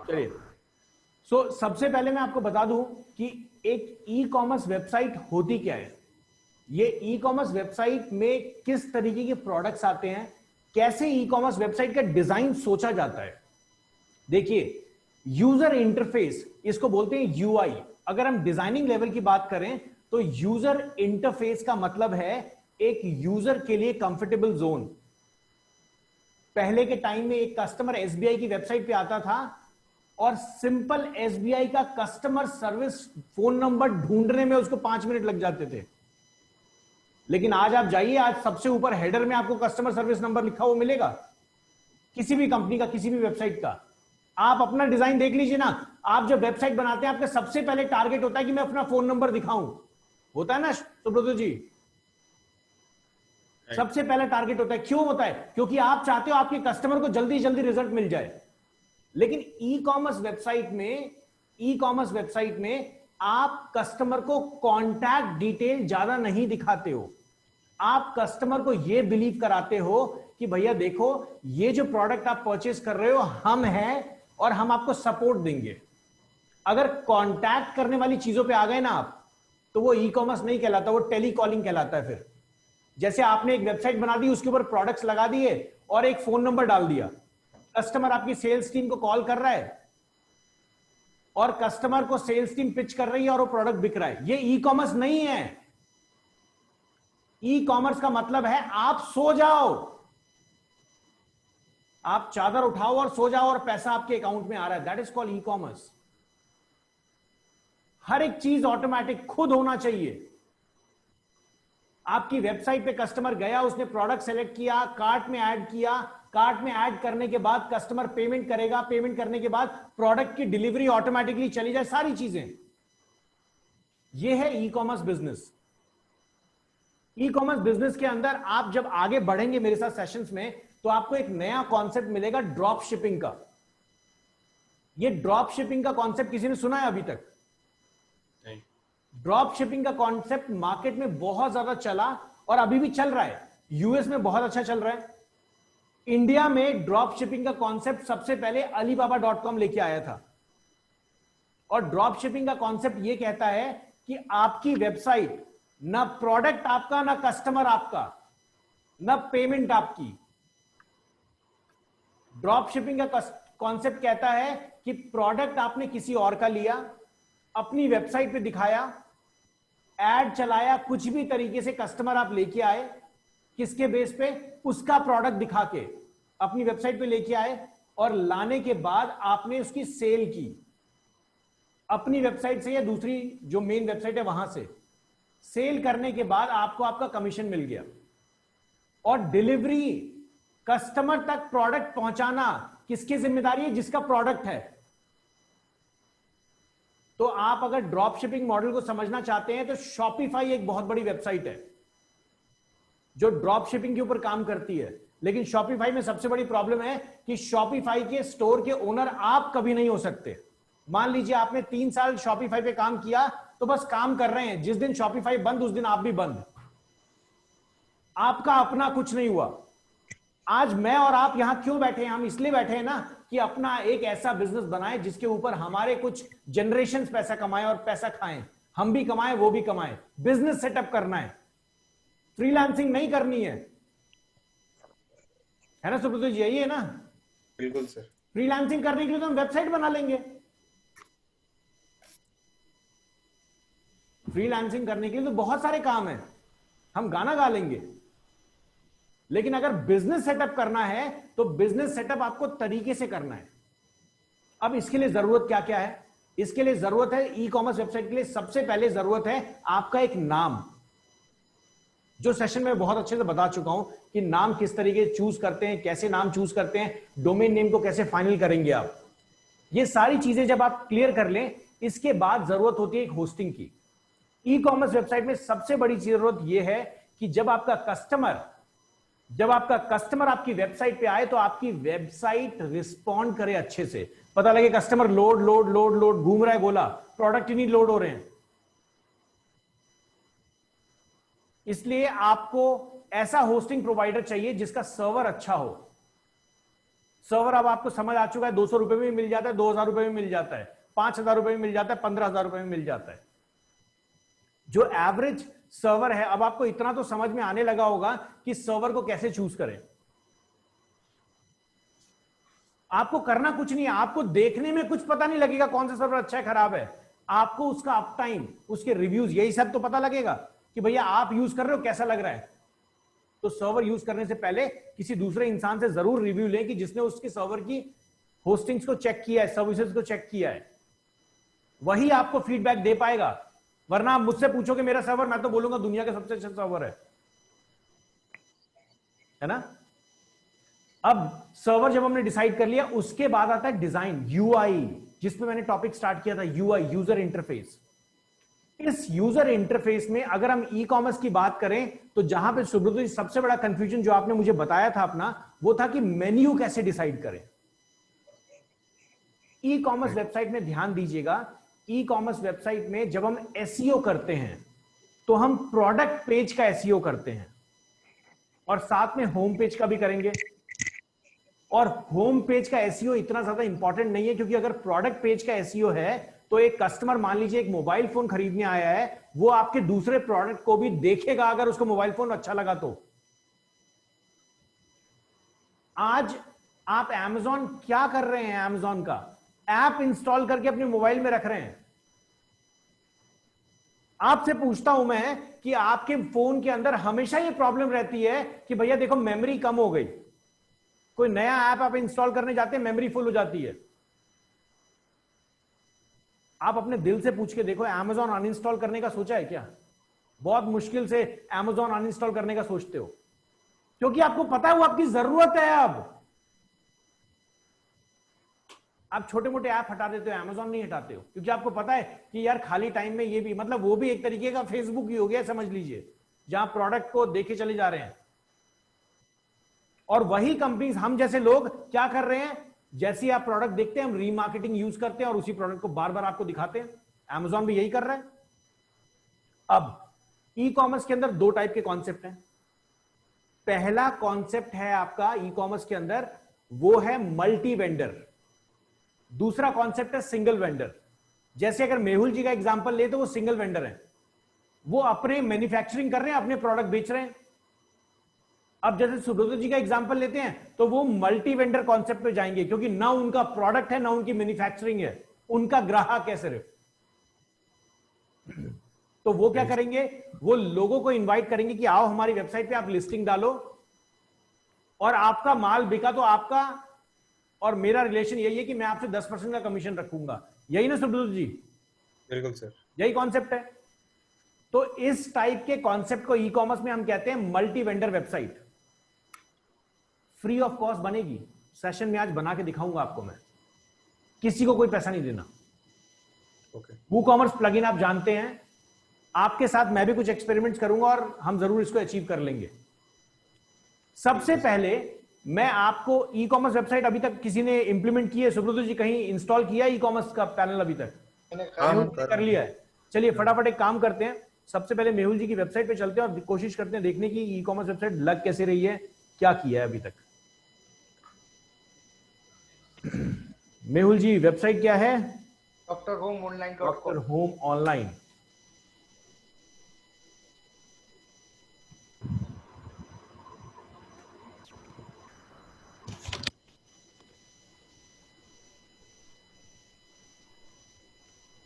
चलिए, सबसे पहले मैं आपको बता दूं कि एक ई कॉमर्स वेबसाइट होती क्या है। ये ई कॉमर्स वेबसाइट में किस तरीके के प्रोडक्ट्स आते हैं, कैसे ई कॉमर्स वेबसाइट का डिजाइन सोचा जाता है। देखिए, यूजर इंटरफेस इसको बोलते हैं यूआई। अगर हम डिजाइनिंग लेवल की बात करें तो यूजर इंटरफेस का मतलब है एक यूजर के लिए कंफर्टेबल जोन। पहले के टाइम में एक कस्टमर एसबीआई की वेबसाइट पे आता था और सिंपल एसबीआई का कस्टमर सर्विस फोन नंबर ढूंढने में उसको 5 मिनट लग जाते थे। लेकिन आज आप जाइए, आज सबसे ऊपर हेडर में आपको कस्टमर सर्विस नंबर लिखा हुआ मिलेगा, किसी भी कंपनी का, किसी भी वेबसाइट का। आप अपना डिजाइन देख लीजिए ना, आप जब वेबसाइट बनाते हैं आपका सबसे पहले टारगेट होता है कि मैं अपना फोन नंबर दिखाऊं, होता है ना सुब्रत जी? सबसे पहला टारगेट होता है। क्यों होता है? क्योंकि आप चाहते हो आपके कस्टमर को जल्दी जल्दी रिजल्ट मिल जाए। लेकिन ई कॉमर्स वेबसाइट में आप कस्टमर को कॉन्टैक्ट डिटेल ज्यादा नहीं दिखाते हो। आप कस्टमर को यह बिलीव कराते हो कि भैया देखो, ये जो प्रोडक्ट आप परचेस कर रहे हो हम हैं और हम आपको सपोर्ट देंगे। अगर कॉन्टैक्ट करने वाली चीजों पे आ गए ना आप, तो वो ई कॉमर्स नहीं कहलाता, वो टेलीकॉलिंग कहलाता है। फिर जैसे आपने एक वेबसाइट बना दी, उसके ऊपर प्रोडक्ट्स लगा दिए और एक फोन नंबर डाल दिया, कस्टमर आपकी सेल्स टीम को कॉल कर रहा है और कस्टमर को सेल्स टीम पिच कर रही है और वो प्रोडक्ट बिक रहा है। ये ई कॉमर्स नहीं है। ई कॉमर्स का मतलब है आप सो जाओ, आप चादर उठाओ और सो जाओ और पैसा आपके अकाउंट में आ रहा है। That is called e commerce. हर एक चीज ऑटोमेटिक खुद होना चाहिए। आपकी वेबसाइट पे कस्टमर गया, उसने प्रोडक्ट सेलेक्ट किया, कार्ट में ऐड किया, कार्ट में ऐड करने के बाद कस्टमर पेमेंट करेगा, पेमेंट करने के बाद प्रोडक्ट की डिलीवरी ऑटोमेटिकली चली जाए, सारी चीजें। यह है e commerce business. E commerce business के अंदर आप जब आगे बढ़ेंगे मेरे साथ सेशंस में, तो आपको एक नया कॉन्सेप्ट मिलेगा, ड्रॉप शिपिंग का। यह ड्रॉप शिपिंग का कॉन्सेप्ट किसी ने सुना है अभी तक? ड्रॉप शिपिंग का कॉन्सेप्ट मार्केट में बहुत ज्यादा चला और अभी भी चल रहा है। यूएस में बहुत अच्छा चल रहा है। इंडिया में ड्रॉप शिपिंग का कॉन्सेप्ट सबसे पहले alibaba.com लेके आया था। और ड्रॉप शिपिंग का कॉन्सेप्ट यह कहता है कि आपकी वेबसाइट, ना प्रोडक्ट आपका, ना कस्टमर आपका, ना पेमेंट आपकी। ड्रॉप शिपिंग का कॉन्सेप्ट कहता है कि प्रोडक्ट आपने किसी और का लिया, अपनी वेबसाइट पे दिखाया, एड चलाया, कुछ भी तरीके से कस्टमर आप लेके आए, किसके बेस पे? उसका प्रोडक्ट दिखा के अपनी वेबसाइट पे लेके आए और लाने के बाद आपने उसकी सेल की अपनी वेबसाइट से या दूसरी जो मेन वेबसाइट है वहां से। सेल करने के बाद आपको आपका कमीशन मिल गया। और डिलीवरी, कस्टमर तक प्रोडक्ट पहुंचाना किसकी जिम्मेदारी है? जिसका प्रोडक्ट है। तो आप अगर ड्रॉप शिपिंग मॉडल को समझना चाहते हैं तो शॉपिफाई एक बहुत बड़ी वेबसाइट है जो ड्रॉप शिपिंग के ऊपर काम करती है। लेकिन शॉपिफाई में सबसे बड़ी प्रॉब्लम है कि शॉपिफाई के स्टोर के ओनर आप कभी नहीं हो सकते। मान लीजिए आपने 3 साल शॉपिफाई पे काम किया, तो बस काम कर रहे हैं, जिस दिन शॉपिफाई बंद उस दिन आप भी बंद। आपका अपना कुछ नहीं हुआ। आज मैं और आप यहां क्यों बैठे हैं? हम इसलिए बैठे हैं ना कि अपना एक ऐसा बिजनेस बनाए जिसके ऊपर हमारे कुछ जनरेशन पैसा कमाएं और पैसा खाएं। हम भी कमाएं, वो भी कमाएं। बिजनेस सेटअप करना है, फ्रीलांसिंग नहीं करनी है ना सुब्रत जी? यही है ना? बिल्कुल सर। फ्रीलांसिंग करने के लिए तो हम वेबसाइट बना लेंगे। फ्रीलांसिंग करने के लिए तो बहुत सारे काम हैं, हम गाना गा लेंगे। लेकिन अगर बिजनेस सेटअप करना है तो बिजनेस सेटअप आपको तरीके से करना है। अब इसके लिए जरूरत क्या क्या है? इसके लिए जरूरत है, ई कॉमर्स वेबसाइट के लिए सबसे पहले जरूरत है आपका एक नाम, जो सेशन में बहुत अच्छे से बता चुका हूं कि नाम किस तरीके से चूज करते हैं, कैसे नाम चूज करते हैं, डोमेन नेम को कैसे फाइनल करेंगे आप। ये सारी चीजें जब आप क्लियर कर लें, इसके बाद जरूरत होती है एक होस्टिंग की। ई कॉमर्स वेबसाइट में सबसे बड़ी जरूरत यह है कि जब आपका कस्टमर आपकी वेबसाइट पे आए तो आपकी वेबसाइट रिस्पॉन्ड करे अच्छे से। पता लगे customer load load load load घूम रहा है गोला, प्रोडक्ट ही नहीं लोड हो रहे हैं। इसलिए आपको ऐसा होस्टिंग प्रोवाइडर चाहिए जिसका सर्वर अच्छा हो। सर्वर अब आपको समझ आ चुका है, 200 रुपए में मिल जाता है, 2000 रुपए में मिल जाता है, 5000 रुपए में मिल जाता है, 15000 रुपए में मिल जाता है। जो एवरेज सर्वर है, अब आपको इतना तो समझ में आने लगा होगा कि सर्वर को कैसे चूज करें। आपको करना कुछ नहीं है, आपको देखने में कुछ पता नहीं लगेगा कौन सा सर्वर अच्छा है खराब है, आपको उसका अप टाइम, उसके रिव्यूज, यही सब तो पता लगेगा कि भैया आप यूज कर रहे हो कैसा लग रहा है। तो सर्वर यूज करने से पहले किसी दूसरे इंसान से जरूर रिव्यू लें कि जिसने उसके सर्वर की होस्टिंग्स को चेक किया है, सर्विसेज को चेक किया है, वही आपको फीडबैक दे पाएगा। वरना आप मुझसे पूछोगे मेरा सर्वर, मैं तो बोलूंगा दुनिया का सबसे अच्छा सर्वर है ना। अब सर्वर जब हमने डिसाइड कर लिया, उसके बाद आता है डिजाइन, यूआई, जिसमें मैंने टॉपिक स्टार्ट किया था, यूआई, यूजर इंटरफेस। इस यूजर इंटरफेस में अगर हम ई कॉमर्स की बात करें तो जहां पे सुब्रत जी सबसे बड़ा कंफ्यूजन जो आपने मुझे बताया था अपना, वो था कि मेन्यू कैसे डिसाइड करें। ई कॉमर्स वेबसाइट में ध्यान दीजिएगा, ई कॉमर्स वेबसाइट में जब हम एसईओ करते हैं तो हम प्रोडक्ट पेज का एसईओ करते हैं और साथ में होम पेज का भी करेंगे। और होम पेज का एसईओ इतना ज्यादा इंपॉर्टेंट नहीं है, क्योंकि अगर प्रोडक्ट पेज का एसईओ है तो एक कस्टमर, मान लीजिए एक मोबाइल फोन खरीदने आया है, वो आपके दूसरे प्रोडक्ट को भी देखेगा अगर उसको मोबाइल फोन अच्छा लगा तो। आज आप Amazon क्या कर रहे हैं, Amazon का ऐप इंस्टॉल करके अपने मोबाइल में रख रहे हैं। आपसे पूछता हूं मैं कि आपके फोन के अंदर हमेशा ये प्रॉब्लम रहती है कि भैया देखो मेमोरी कम हो गई, कोई नया ऐप आप इंस्टॉल करने जाते हैं, मेमोरी फुल हो जाती है। आप अपने दिल से पूछ के देखो, Amazon अनइंस्टॉल करने का सोचा है क्या? बहुत मुश्किल से Amazon अनइंस्टॉल करने का सोचते हो, क्योंकि आपको पता है वो आपकी जरूरत है। अब आप छोटे मोटे ऐप हटा देते हो, Amazon नहीं हटाते हो, क्योंकि आपको पता है कि यार खाली टाइम में ये भी, मतलब वो भी एक तरीके का फेसबुक ही हो गया समझ लीजिए, जहां प्रोडक्ट को देखे चले जा रहे हैं। और वही कंपनीज, हम जैसे लोग क्या कर रहे हैं, जैसे ही आप प्रोडक्ट देखते हैं हम रीमार्केटिंग यूज करते हैं और उसी प्रोडक्ट को बार बार आपको दिखाते हैं। Amazon भी यही कर रहा है। अब ई कॉमर्स के अंदर दो टाइप के कॉन्सेप्ट हैं। पहला कॉन्सेप्ट है आपका ई कॉमर्स के अंदर, वो है मल्टी वेंडर। दूसरा कॉन्सेप्ट है सिंगल वेंडर। जैसे अगर मेहुल जी का एग्जांपल ले तो वो सिंगल वेंडर है, वो अपने मैन्युफैक्चरिंग कर रहे हैं, अपने प्रोडक्ट बेच रहे हैं। अब जैसे सुब्रत जी का एग्जांपल लेते हैं तो वो मल्टी वेंडर कॉन्सेप्ट पे जाएंगे, क्योंकि ना उनका प्रोडक्ट है ना उनकी मैन्युफैक्चरिंग है, उनका ग्राहक है सिर्फ। तो वो क्या करेंगे, वो लोगों को इनवाइट करेंगे कि आओ हमारी वेबसाइट पे आप लिस्टिंग डालो, और आपका माल बिका तो आपका और मेरा रिलेशन यही है कि मैं आपसे 10% का कमीशन रखूंगा। यही ना सुब्रत जी? बिल्कुल सर, यही कॉन्सेप्ट है। तो इस टाइप के कॉन्सेप्ट को ई कॉमर्स में हम कहते हैं multi vendor website. Free of cost बनेगी, सेशन में आज बना के दिखाऊंगा आपको मैं, किसी को कोई पैसा नहीं देना। वूकॉमर्स प्लगइन आप जानते हैं, आपके साथ मैं भी कुछ एक्सपेरिमेंट्स करूंगा और हम जरूर इसको अचीव कर लेंगे। सबसे पहले मैं आपको ई कॉमर्स वेबसाइट अभी तक किसी ने इंप्लीमेंट की है? सुब्रत जी कहीं इंस्टॉल किया ई कॉमर्स का पैनल अभी तक? कर लिया है। चलिए फटाफट एक काम करते हैं, सबसे पहले मेहुल जी की वेबसाइट पे चलते हैं और कोशिश करते हैं देखने की ई कॉमर्स वेबसाइट लग कैसे रही है, क्या किया है अभी तक। मेहुल जी वेबसाइट क्या है? drhomeonline.com। Doctor home online.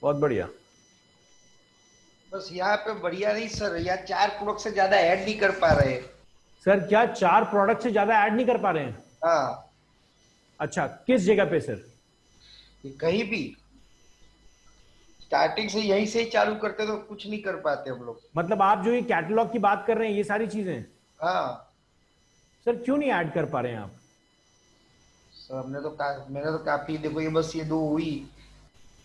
बहुत बढ़िया। बस यहाँ पे बढ़िया नहीं सर, यहाँ 4 प्रोडक्ट से ज्यादा ऐड नहीं कर पा रहे। सर क्या 4 प्रोडक्ट से ज्यादा ऐड नहीं कर पा रहे हैं? हाँ। अच्छा, किस जगह पे सर? कहीं भी स्टार्टिंग से यहीं से ही चालू करते तो कुछ नहीं कर पाते हम लोग। मतलब आप जो ये कैटलॉग की बात कर रहे हैं, ये सारी चीजें? हाँ सर क्यों नहीं ऐड कर पा रहे हैं आप? सर मैंने तो काफी, देखो ये बस ये 2 हुई।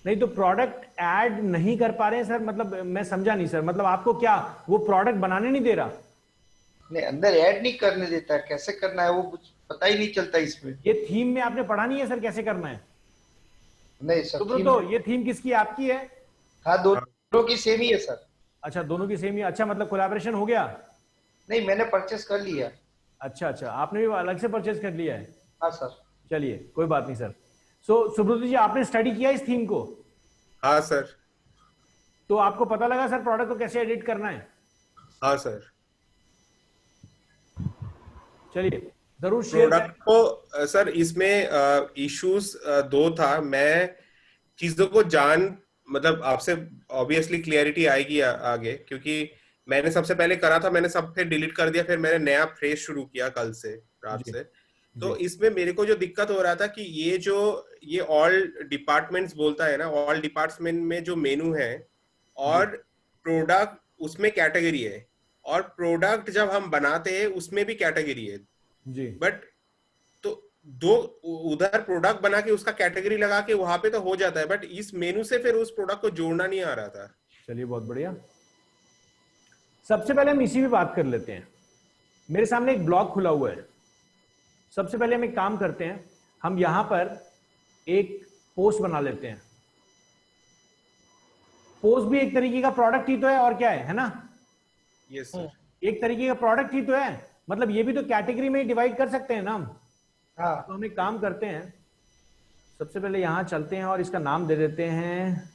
नहीं तो प्रोडक्ट ऐड नहीं कर पा रहे हैं सर, मतलब मैं समझा नहीं सर, मतलब आपको क्या वो प्रोडक्ट बनाने नहीं दे रहा? नहीं, अंदर ऐड नहीं करने देता, कैसे करना है वो कुछ पता ही नहीं चलता इसमें। ये थीम में आपने पढ़ा नहीं है सर कैसे करना है? नहीं सर, तो ये थीम किसकी, आपकी है? हाँ, दोनों की सेम ही है सर। अच्छा, दोनों की सेम ही। अच्छा, मतलब कोलैबोरेशन हो गया? नहीं, मैंने परचेस कर लिया। अच्छा अच्छा, आपने भी अलग से परचेज कर लिया है? हाँ सर। चलिए कोई बात नहीं सर। सो सुब्रत जी, आपने स्टडी किया इस थीम को? हाँ सर। तो आपको पता लगा सर प्रोडक्ट को कैसे एडिट करना है? हाँ सर। चलिए जरूर शेयर करें। प्रोडक्ट को सर इसमें इश्यूज दो था। मैं चीजों को जान मतलब आपसे ऑब्वियसली क्लियरिटी आएगी आगे, क्योंकि मैंने सबसे पहले करा था, मैंने सब फिर डिलीट कर दिया, फिर मैंने नया फ्रेश शुरू किया कल से, रात जी से। जी तो इसमें मेरे को जो दिक्कत हो रहा था कि ये ऑल डिपार्टमेंट्स बोलता है ना, ऑल डिपार्टमेंट में जो मेनू है जी और प्रोडक्ट उसमें कैटेगरी है, और प्रोडक्ट जब हम बनाते हैं उसमें भी कैटेगरी है। जी। बट तो दो उधर प्रोडक्ट बना के उसका कैटेगरी लगा के वहां पे तो हो जाता है, बट इस मेनू से फिर उस प्रोडक्ट को जोड़ना नहीं आ रहा था। चलिए बहुत बढ़िया। सबसे पहले हम इसी पे बात कर लेते हैं। मेरे सामने एक ब्लॉग खुला हुआ है। सबसे पहले हम एक काम करते हैं, हम यहां पर एक पोस्ट बना लेते हैं। पोस्ट भी एक तरीके का प्रोडक्ट ही तो है, और क्या है ना? Yes sir. एक तरीके का प्रोडक्ट ही तो है, मतलब ये भी तो कैटेगरी में ही डिवाइड कर सकते हैं ना हम। हाँ तो हम एक काम करते हैं, सबसे पहले यहां चलते हैं और इसका नाम दे देते हैं।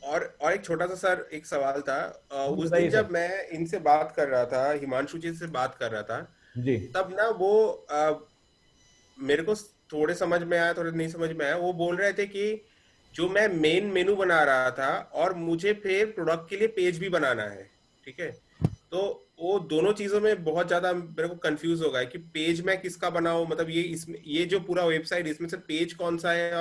और एक छोटा सा सर एक सवाल था। उस बताइए दिन सर। जब मैं इनसे बात कर रहा था, हिमांशु जी से बात कर रहा था, जी तब ना वो मेरे को थोड़े समझ में आया, थोड़े नहीं समझ में आया। वो बोल रहे थे कि जो मैं मेन मेनू बना रहा था और मुझे फिर प्रोडक्ट के लिए पेज भी बनाना है, ठीक है? तो वो दोनों चीजों में बहुत ज्यादा मेरे को कंफ्यूज हो गया कि पेज मैं किसका बनाऊं, मतलब ये इसमें ये जो पूरा वेबसाइट इसमें से पेज कौन सा है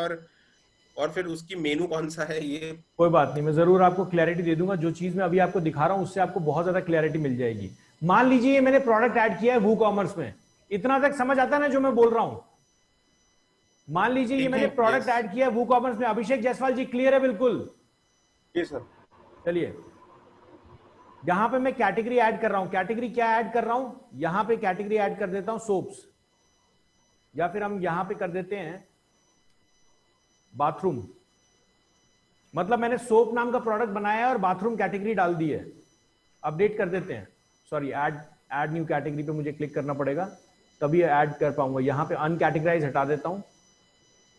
और फिर उसकी मेनू कौन सा है ये। कोई बात नहीं, मैं जरूर आपको क्लैरिटी दे दूंगा। जो चीज मैं अभी आपको दिखा रहा हूं उससे आपको बहुत ज्यादा क्लैरिटी मिल जाएगी। मान लीजिए मैंने प्रोडक्ट ऐड किया है वू कॉमर्स में, इतना तक समझ आता है ना जो मैं बोल रहा हूं? मान लीजिए ये ठीक मैंने है। Product yes. ऐड किया है वू कॉमर्स में। अभिषेक जायसवाल जी, क्लियर है बिल्कुल? जी सर। चलिए, यहां पे मैं कैटेगरी ऐड कर रहा हूं। कैटेगरी क्या ऐड कर रहा हूं? यहां पे कैटेगरी ऐड कर देता हूं सोप्स, या फिर हम यहां पे कर देते हैं बाथरूम। मतलब मैंने सोप नाम का प्रोडक्ट बनाया है और बाथरूम कैटेगरी डाल दी है। अपडेट कर देते हैं। सॉरी, ऐड न्यू कैटेगरी पे मुझे क्लिक करना पड़ेगा, तभी ऐड कर पाऊंगा। यहां पे अनकैटेगराइज हटा देता हूं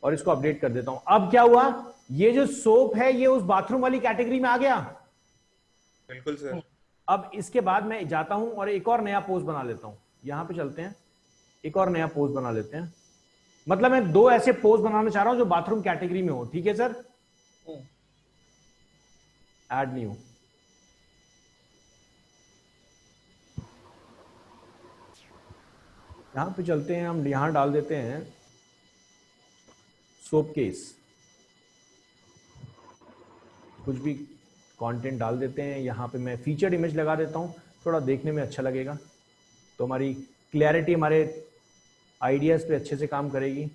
और इसको अपडेट कर देता हूं। अब क्या हुआ, ये जो सोप है ये उस बाथरूम वाली कैटेगरी में आ गया। बिल्कुल सर। अब इसके बाद मैं जाता हूं और एक और नया पोस्ट बना लेता हूं। यहां पे चलते हैं, एक और नया पोस्ट बना लेते हैं। मतलब मैं दो ऐसे पोस्ट बनाना चाह रहा हूं जो बाथरूम कैटेगरी में हो। ठीक है सर? Add new. यहां पे चलते हैं, हम यहां डाल देते हैं सोप केस। कुछ भी कंटेंट डाल देते हैं। यहां पे मैं फीचर्ड इमेज लगा देता हूं, थोड़ा देखने में अच्छा लगेगा, तो हमारी क्लैरिटी हमारे आइडियाज पे अच्छे से काम करेगी।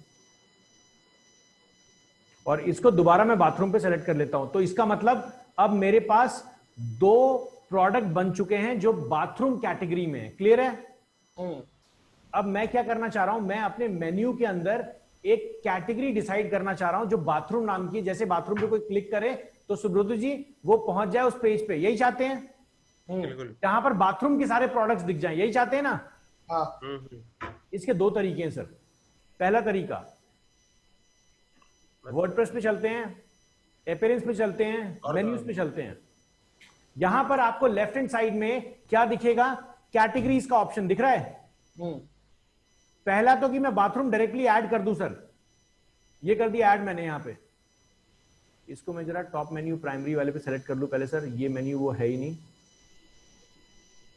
और इसको दोबारा मैं बाथरूम पे सेलेक्ट कर लेता हूं। तो इसका मतलब अब मेरे पास दो प्रोडक्ट बन चुके हैं जो बाथरूम कैटेगरी में है। क्लियर है? अब मैं क्या करना चाह रहा हूं, मैं अपने मेन्यू के अंदर एक कैटेगरी डिसाइड करना चाह रहा हूं जो बाथरूम नाम की। जैसे बाथरूम पे कोई क्लिक करे तो सुब्रत जी वो पहुंच जाए उस पेज पे। यही चाहते हैं? बिल्कुल। जहां पर बाथरूम के सारे प्रोडक्ट्स दिख जाएं, यही चाहते हैं ना? हाँ इसके दो तरीके हैं सर। पहला तरीका, वर्डप्रेस पे चलते हैं, अपीयरेंस पे चलते हैं, मेन्यूज पे चलते हैं। यहां पर आपको लेफ्ट हैंड साइड में क्या दिखेगा? कैटेगरीज का ऑप्शन दिख रहा है। पहला तो कि मैं बाथरूम डायरेक्टली ऐड कर दूं सर, ये कर दिया ऐड मैंने यहां पे। इसको मैं जरा टॉप मेन्यू प्राइमरी वाले पे सेलेक्ट कर लूं पहले सर। ये मेन्यू वो है ही नहीं,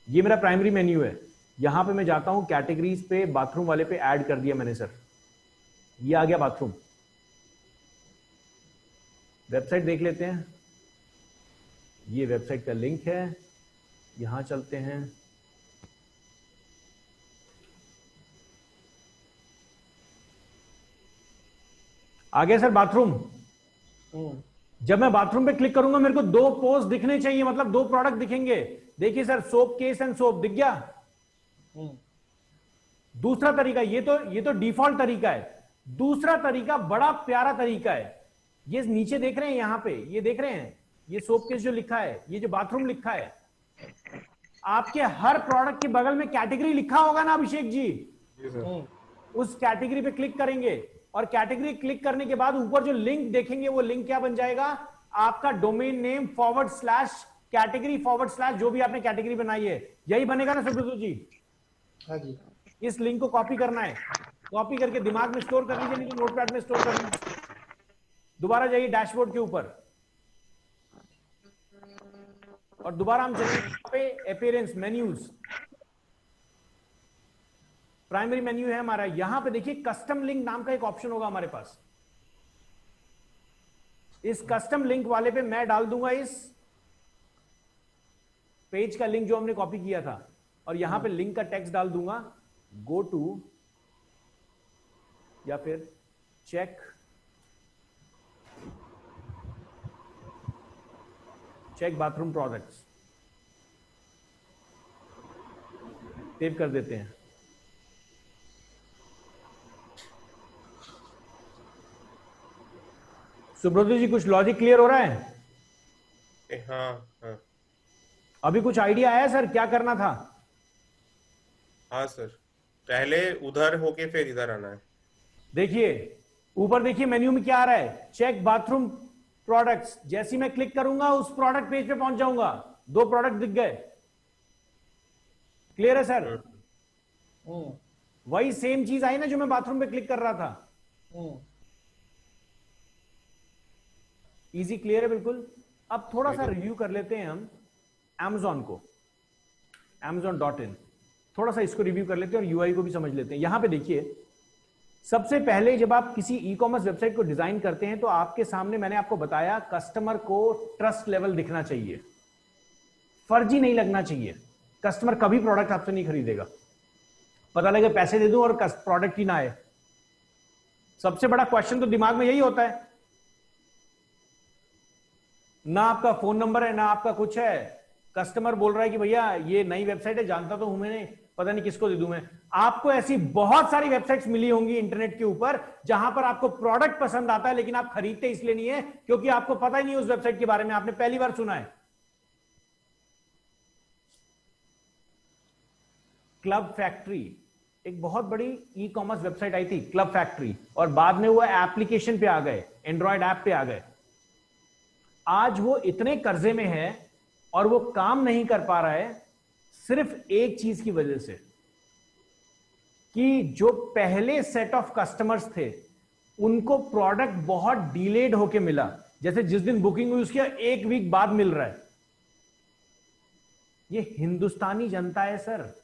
ये मेरा प्राइमरी मेन्यू है। यहां पे मैं जाता हूं कैटेगरीज पे, बाथरूम वाले पे ऐड कर दिया मैंने सर। ये आ गया बाथरूम। वेबसाइट देख लेते हैं, ये वेबसाइट का लिंक है। यहां चलते हैं, आ गया सर बाथरूम। जब मैं बाथरूम पे क्लिक करूंगा मेरे को दो पोस्ट दिखने चाहिए, मतलब दो प्रोडक्ट दिखेंगे। देखिए sir, soap case and soap दिख गया। दूसरा तरीका, ये तो डिफॉल्ट तरीका है। दूसरा तरीका बड़ा प्यारा तरीका है। ये नीचे देख रहे हैं, यहां पे ये देख रहे हैं, ये सोप केस जो लिखा है, ये जो बाथरूम लिखा है, आपके हर प्रोडक्ट के बगल में कैटेगरी लिखा होगा ना अभिषेक जी? उस कैटेगरी पे क्लिक करेंगे और कैटेगरी क्लिक करने के बाद ऊपर जो लिंक देखेंगे वो लिंक क्या बन जाएगा, आपका डोमेन नेम / कैटेगरी / जो भी आपने कैटेगरी बनाई है, यही बनेगा ना सुब्रत जी? हाँ जी। इस लिंक को कॉपी करना है, कॉपी करके दिमाग में स्टोर कर लीजिए, नहीं तो नोटपैड में स्टोर कर लीजिए। दोबारा जाइए डैशबोर्ड के ऊपर और दोबारा हम चलेंगे यहाँ पे अपीयरेंस मेन्यूज, प्राइमरी मेन्यू है हमारा। यहां पे देखिए कस्टम लिंक नाम का एक ऑप्शन होगा हमारे पास। इस कस्टम लिंक वाले पे मैं डाल दूंगा इस पेज का लिंक जो हमने कॉपी किया था और यहां पे लिंक का टेक्स्ट डाल दूंगा गो टू या फिर चेक बाथरूम प्रोडक्ट्स। सेव कर देते हैं। सुब्रत जी कुछ लॉजिक क्लियर हो रहा है? हाँ। अभी कुछ आइडिया आया सर क्या करना था? हाँ सर, पहले उधर होके फिर इधर आना है। देखिए ऊपर देखिए मेन्यू में क्या आ रहा है, चेक बाथरूम प्रोडक्ट्स। जैसे ही मैं क्लिक करूंगा उस प्रोडक्ट पेज पे पहुंच जाऊंगा, 2 प्रोडक्ट दिख गए। क्लियर है सर? वही सेम चीज आई ना जो मैं बाथरूम पे क्लिक कर रहा था। इजी क्लियर है बिल्कुल। अब थोड़ा सा रिव्यू कर लेते हैं हम Amazon को, amazon.in, थोड़ा सा इसको रिव्यू कर लेते हैं और यूआई को भी समझ लेते हैं। यहां पे देखिए सबसे पहले जब आप किसी ई कॉमर्स वेबसाइट को डिजाइन करते हैं तो आपके सामने मैंने आपको बताया कस्टमर को ट्रस्ट लेवल दिखना चाहिए, फर्जी नहीं लगना चाहिए। कस्टमर कभी प्रोडक्ट आपसे नहीं खरीदेगा, पता लगे पैसे दे दूं और प्रोडक्ट ही ना आए। सबसे बड़ा क्वेश्चन तो दिमाग में यही होता है, ना आपका फोन नंबर है ना आपका कुछ है, कस्टमर बोल रहा है कि भैया ये नई वेबसाइट है, जानता तो हूं मैंने, पता नहीं किसको दे दूं मैं। आपको ऐसी बहुत सारी वेबसाइट्स मिली होंगी इंटरनेट के ऊपर जहां पर आपको प्रोडक्ट पसंद आता है लेकिन आप खरीदते इसलिए नहीं है क्योंकि आपको पता ही नहीं उस वेबसाइट के बारे में, आपने पहली बार सुना है। क्लब फैक्ट्री एक बहुत बड़ी ई कॉमर्स वेबसाइट आई थी, क्लब फैक्ट्री, और बाद में वो एप्लीकेशन पे आ गए, एंड्रॉयड ऐप पे आ गए। आज वो इतने कर्जे में है और वो काम नहीं कर पा रहा है सिर्फ एक चीज की वजह से कि जो पहले सेट ऑफ कस्टमर्स थे उनको प्रोडक्ट बहुत डिलेड होके मिला। जैसे जिस दिन बुकिंग हुई उसके 1 वीक बाद मिल रहा है। ये हिंदुस्तानी जनता है सर,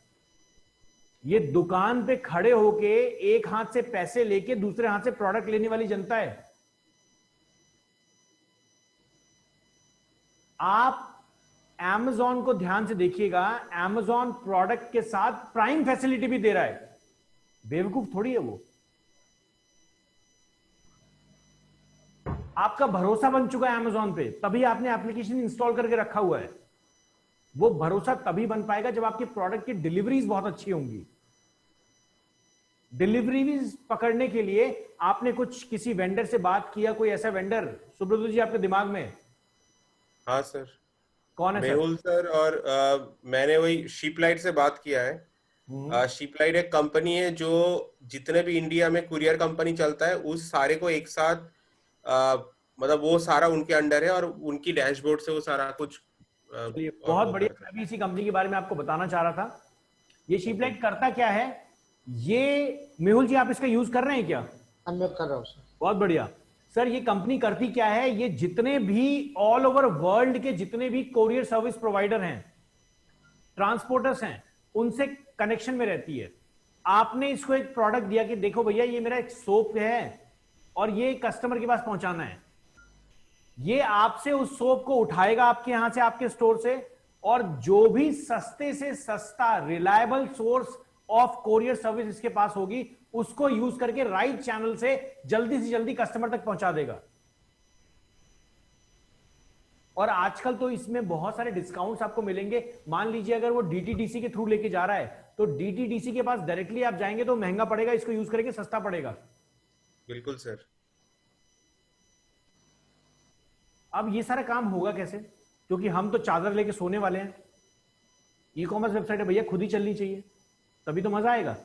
ये दुकान पे खड़े होके एक हाथ से पैसे लेके दूसरे हाथ से प्रोडक्ट लेने वाली जनता है। आप Amazon को ध्यान से देखिएगा, Amazon प्रोडक्ट के साथ प्राइम फैसिलिटी भी दे रहा है, बेवकूफ थोड़ी है वो। आपका भरोसा बन चुका है Amazon पे, तभी आपने एप्लीकेशन इंस्टॉल करके रखा हुआ है। वो भरोसा तभी बन पाएगा जब आपके प्रोडक्ट की डिलीवरीज बहुत अच्छी होंगी। डिलीवरीज पकड़ने के लिए आपने कुछ किसी वेंडर से बात किया, कोई ऐसा वेंडर सुब्रत जी आपके दिमाग में? हाँ सर, कौन है मेहुल सर? और मैंने वही शिपलाइट से बात किया है। शिपलाइट एक कंपनी है जो जितने भी इंडिया में कुरियर कंपनी चलता है उस सारे को एक साथ मतलब वो सारा उनके अंडर है और उनकी डैशबोर्ड से वो सारा कुछ बहुत बढ़िया। मैं भी इसी कंपनी के बारे में आपको बताना चाह रहा था। ये शिपलाइट करता क्या है, ये मेहुल जी आप इसका यूज कर रहे हैं क्या? मैं कर रहा हूँ सर। बहुत बढ़िया सर। ये कंपनी करती क्या है, ये जितने भी ऑल ओवर वर्ल्ड के जितने भी कोरियर सर्विस प्रोवाइडर हैं, ट्रांसपोर्टर्स हैं, उनसे कनेक्शन में रहती है। आपने इसको एक प्रोडक्ट दिया कि देखो भैया ये मेरा एक सोप है और ये कस्टमर के पास पहुंचाना है, ये आपसे उस सोप को उठाएगा आपके यहां से, आपके स्टोर से, और जो भी सस्ते से सस्ता reliable source of courier service इसके पास होगी उसको यूज करके राइट चैनल से जल्दी कस्टमर तक पहुंचा देगा। और आजकल तो इसमें बहुत सारे डिस्काउंट्स आपको मिलेंगे। मान लीजिए अगर वो डीटीडीसी के थ्रू लेके जा रहा है तो डीटीडीसी के पास डायरेक्टली आप जाएंगे तो महंगा पड़ेगा, इसको यूज करेंगे सस्ता पड़ेगा। बिल्कुल सर। अब ये सारा काम होगा कैसे, क्योंकि हम तो चादर लेके सोने वाले हैं। ई कॉमर्स वेबसाइट है भैया, खुद ही चलनी चाहिए, तभी तो मजा आएगा।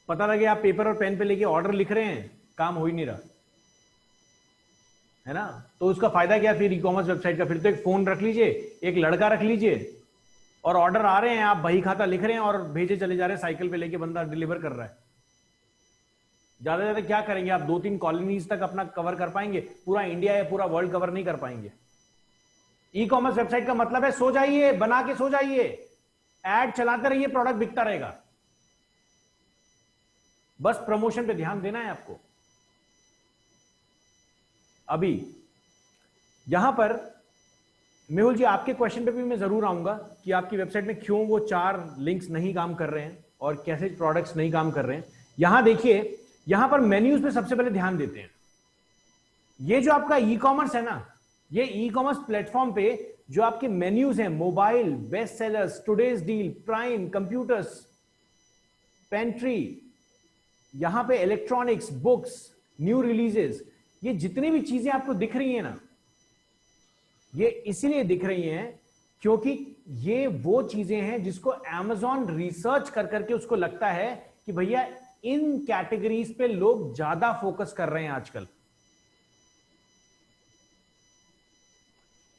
पता लगे आप पेपर और पेन पे लेके ऑर्डर लिख रहे हैं, काम हो ही नहीं रहा है ना। तो उसका फायदा क्या फिर ई कॉमर्स वेबसाइट का? फिर तो एक फोन रख लीजिए, एक लड़का रख लीजिए, और ऑर्डर आ रहे हैं, आप बही खाता लिख रहे हैं और भेजे चले जा रहे हैं, साइकिल पे लेके बंदा डिलीवर कर रहा है। ज्यादा से ज्यादा क्या करेंगे आप? 2-3 कॉलोनीज तक अपना कवर कर पाएंगे, पूरा इंडिया या पूरा वर्ल्ड कवर नहीं कर पाएंगे। ई कॉमर्स वेबसाइट का मतलब है सो जाइए, बना के सो जाइए, एड चलाते रहिए, प्रोडक्ट बिकता रहेगा। बस प्रमोशन पे ध्यान देना है आपको। अभी यहां पर मेहुल जी आपके क्वेश्चन पे भी मैं जरूर आऊंगा कि आपकी वेबसाइट में क्यों वो 4 लिंक्स नहीं काम कर रहे हैं और कैसे प्रोडक्ट्स नहीं काम कर रहे हैं। यहां देखिए, यहां पर मेन्यूज पे सबसे पहले ध्यान देते हैं। ये जो आपका ई कॉमर्स है ना, ये ई कॉमर्स प्लेटफॉर्म पे जो आपके मेन्यूज हैं, mobile, best sellers, today's deal, prime, computers, pantry, यहां पे इलेक्ट्रॉनिक्स, बुक्स, न्यू रिलीजेस, ये जितनी भी चीजें आपको दिख रही हैं ना, ये इसीलिए दिख रही हैं क्योंकि ये वो चीजें हैं जिसको Amazon रिसर्च कर करके उसको लगता है कि भैया इन कैटेगरीज पे लोग ज्यादा फोकस कर रहे हैं आजकल।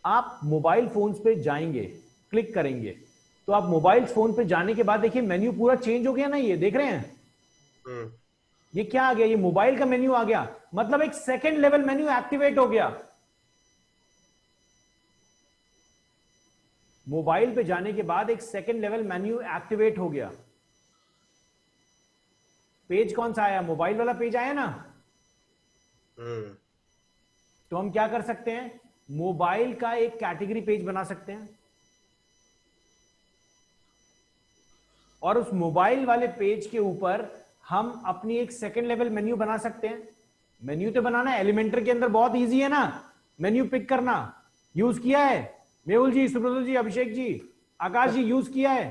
आप मोबाइल फोन्स पे जाएंगे, क्लिक करेंगे, तो आप मोबाइल फोन पे जाने के बाद देखिए मेन्यू पूरा चेंज हो गया ना, ये देख रहे हैं? ये क्या आ गया? ये मोबाइल का मेन्यू आ गया, मतलब एक सेकंड लेवल मेन्यू एक्टिवेट हो गया। मोबाइल पे जाने के बाद एक सेकंड लेवल मेन्यू एक्टिवेट हो गया। पेज कौन सा आया? मोबाइल वाला पेज आया ना। तो हम क्या कर सकते हैं? मोबाइल का एक कैटेगरी पेज बना सकते हैं और उस मोबाइल वाले पेज के ऊपर हम अपनी एक सेकंड लेवल मेन्यू बना सकते हैं। मेन्यू तो बनाना है, एलिमेंटर के अंदर बहुत इजी है ना मेन्यू पिक करना। यूज किया है मेहुल जी, सुब्रत जी, अभिषेक जी, आकाश जी, यूज किया है?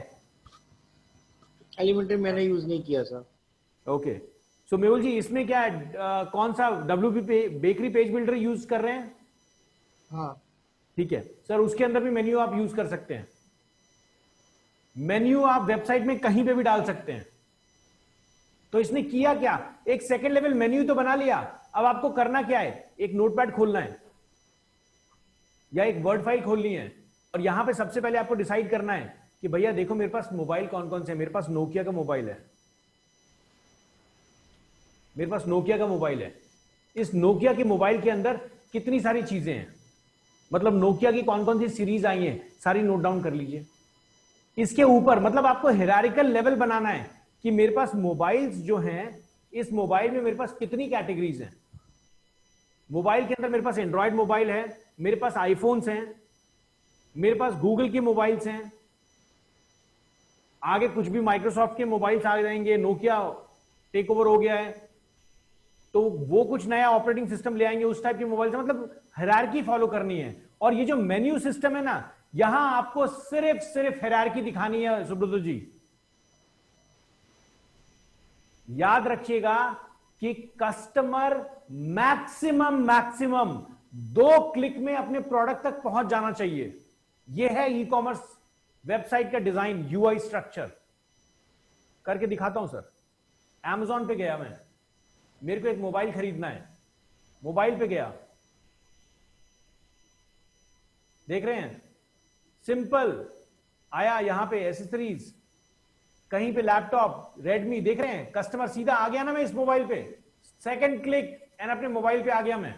एलिमेंटर मैंने यूज नहीं किया सर। ओके, सो मेहुल जी इसमें क्या है, कौन सा WP bakery page builder use कर रहे हैं? हाँ ठीक है सर, उसके अंदर भी मेन्यू आप यूज कर सकते हैं। मेन्यू आप वेबसाइट में कहीं पे भी डाल सकते हैं। तो इसने किया क्या? एक सेकंड लेवल मेन्यू तो बना लिया। अब आपको करना क्या है? एक नोटपैड खोलना है या एक वर्ड फाइल खोलनी है और यहां पे सबसे पहले आपको डिसाइड करना है कि भैया देखो मेरे पास मोबाइल कौन कौन से हैं। मेरे पास नोकिया का मोबाइल है, मेरे पास नोकिया का मोबाइल है। इस नोकिया के मोबाइल के अंदर कितनी सारी चीजें हैं, मतलब नोकिया की कौन कौन सी सीरीज आई हैं, सारी नोट डाउन कर लीजिए। इसके ऊपर मतलब आपको हायरार्किकल लेवल बनाना है कि मेरे पास मोबाइल्स जो हैं, इस मोबाइल में मेरे पास कितनी कैटेगरीज हैं। मोबाइल के अंदर मेरे पास एंड्रॉयड मोबाइल है, मेरे पास आईफोन्स हैं, मेरे पास गूगल के मोबाइल्स हैं, आगे कुछ भी माइक्रोसॉफ्ट के मोबाइल्स आ जाएंगे, नोकिया टेक ओवर हो गया है तो वो कुछ नया ऑपरेटिंग सिस्टम ले आएंगे, उस टाइप के मोबाइल से मतलब हायरार्की फॉलो करनी है। और ये जो मेन्यू सिस्टम है ना, यहां आपको सिर्फ हायरार्की दिखानी है सुब्रत जी। याद रखिएगा कि कस्टमर मैक्सिमम 2 क्लिक में अपने प्रोडक्ट तक पहुंच जाना चाहिए। यह है ई कॉमर्स वेबसाइट का डिजाइन, यूआई स्ट्रक्चर। करके दिखाता हूं सर। Amazon पे गया मैं, मेरे को एक मोबाइल खरीदना है, मोबाइल पे गया, देख रहे हैं सिंपल आया, यहां पे एसेसरीज, कहीं पे लैपटॉप, रेडमी, देख रहे हैं कस्टमर सीधा आ गया ना। मैं इस मोबाइल पे सेकंड क्लिक एंड अपने मोबाइल पे आ गया, मैं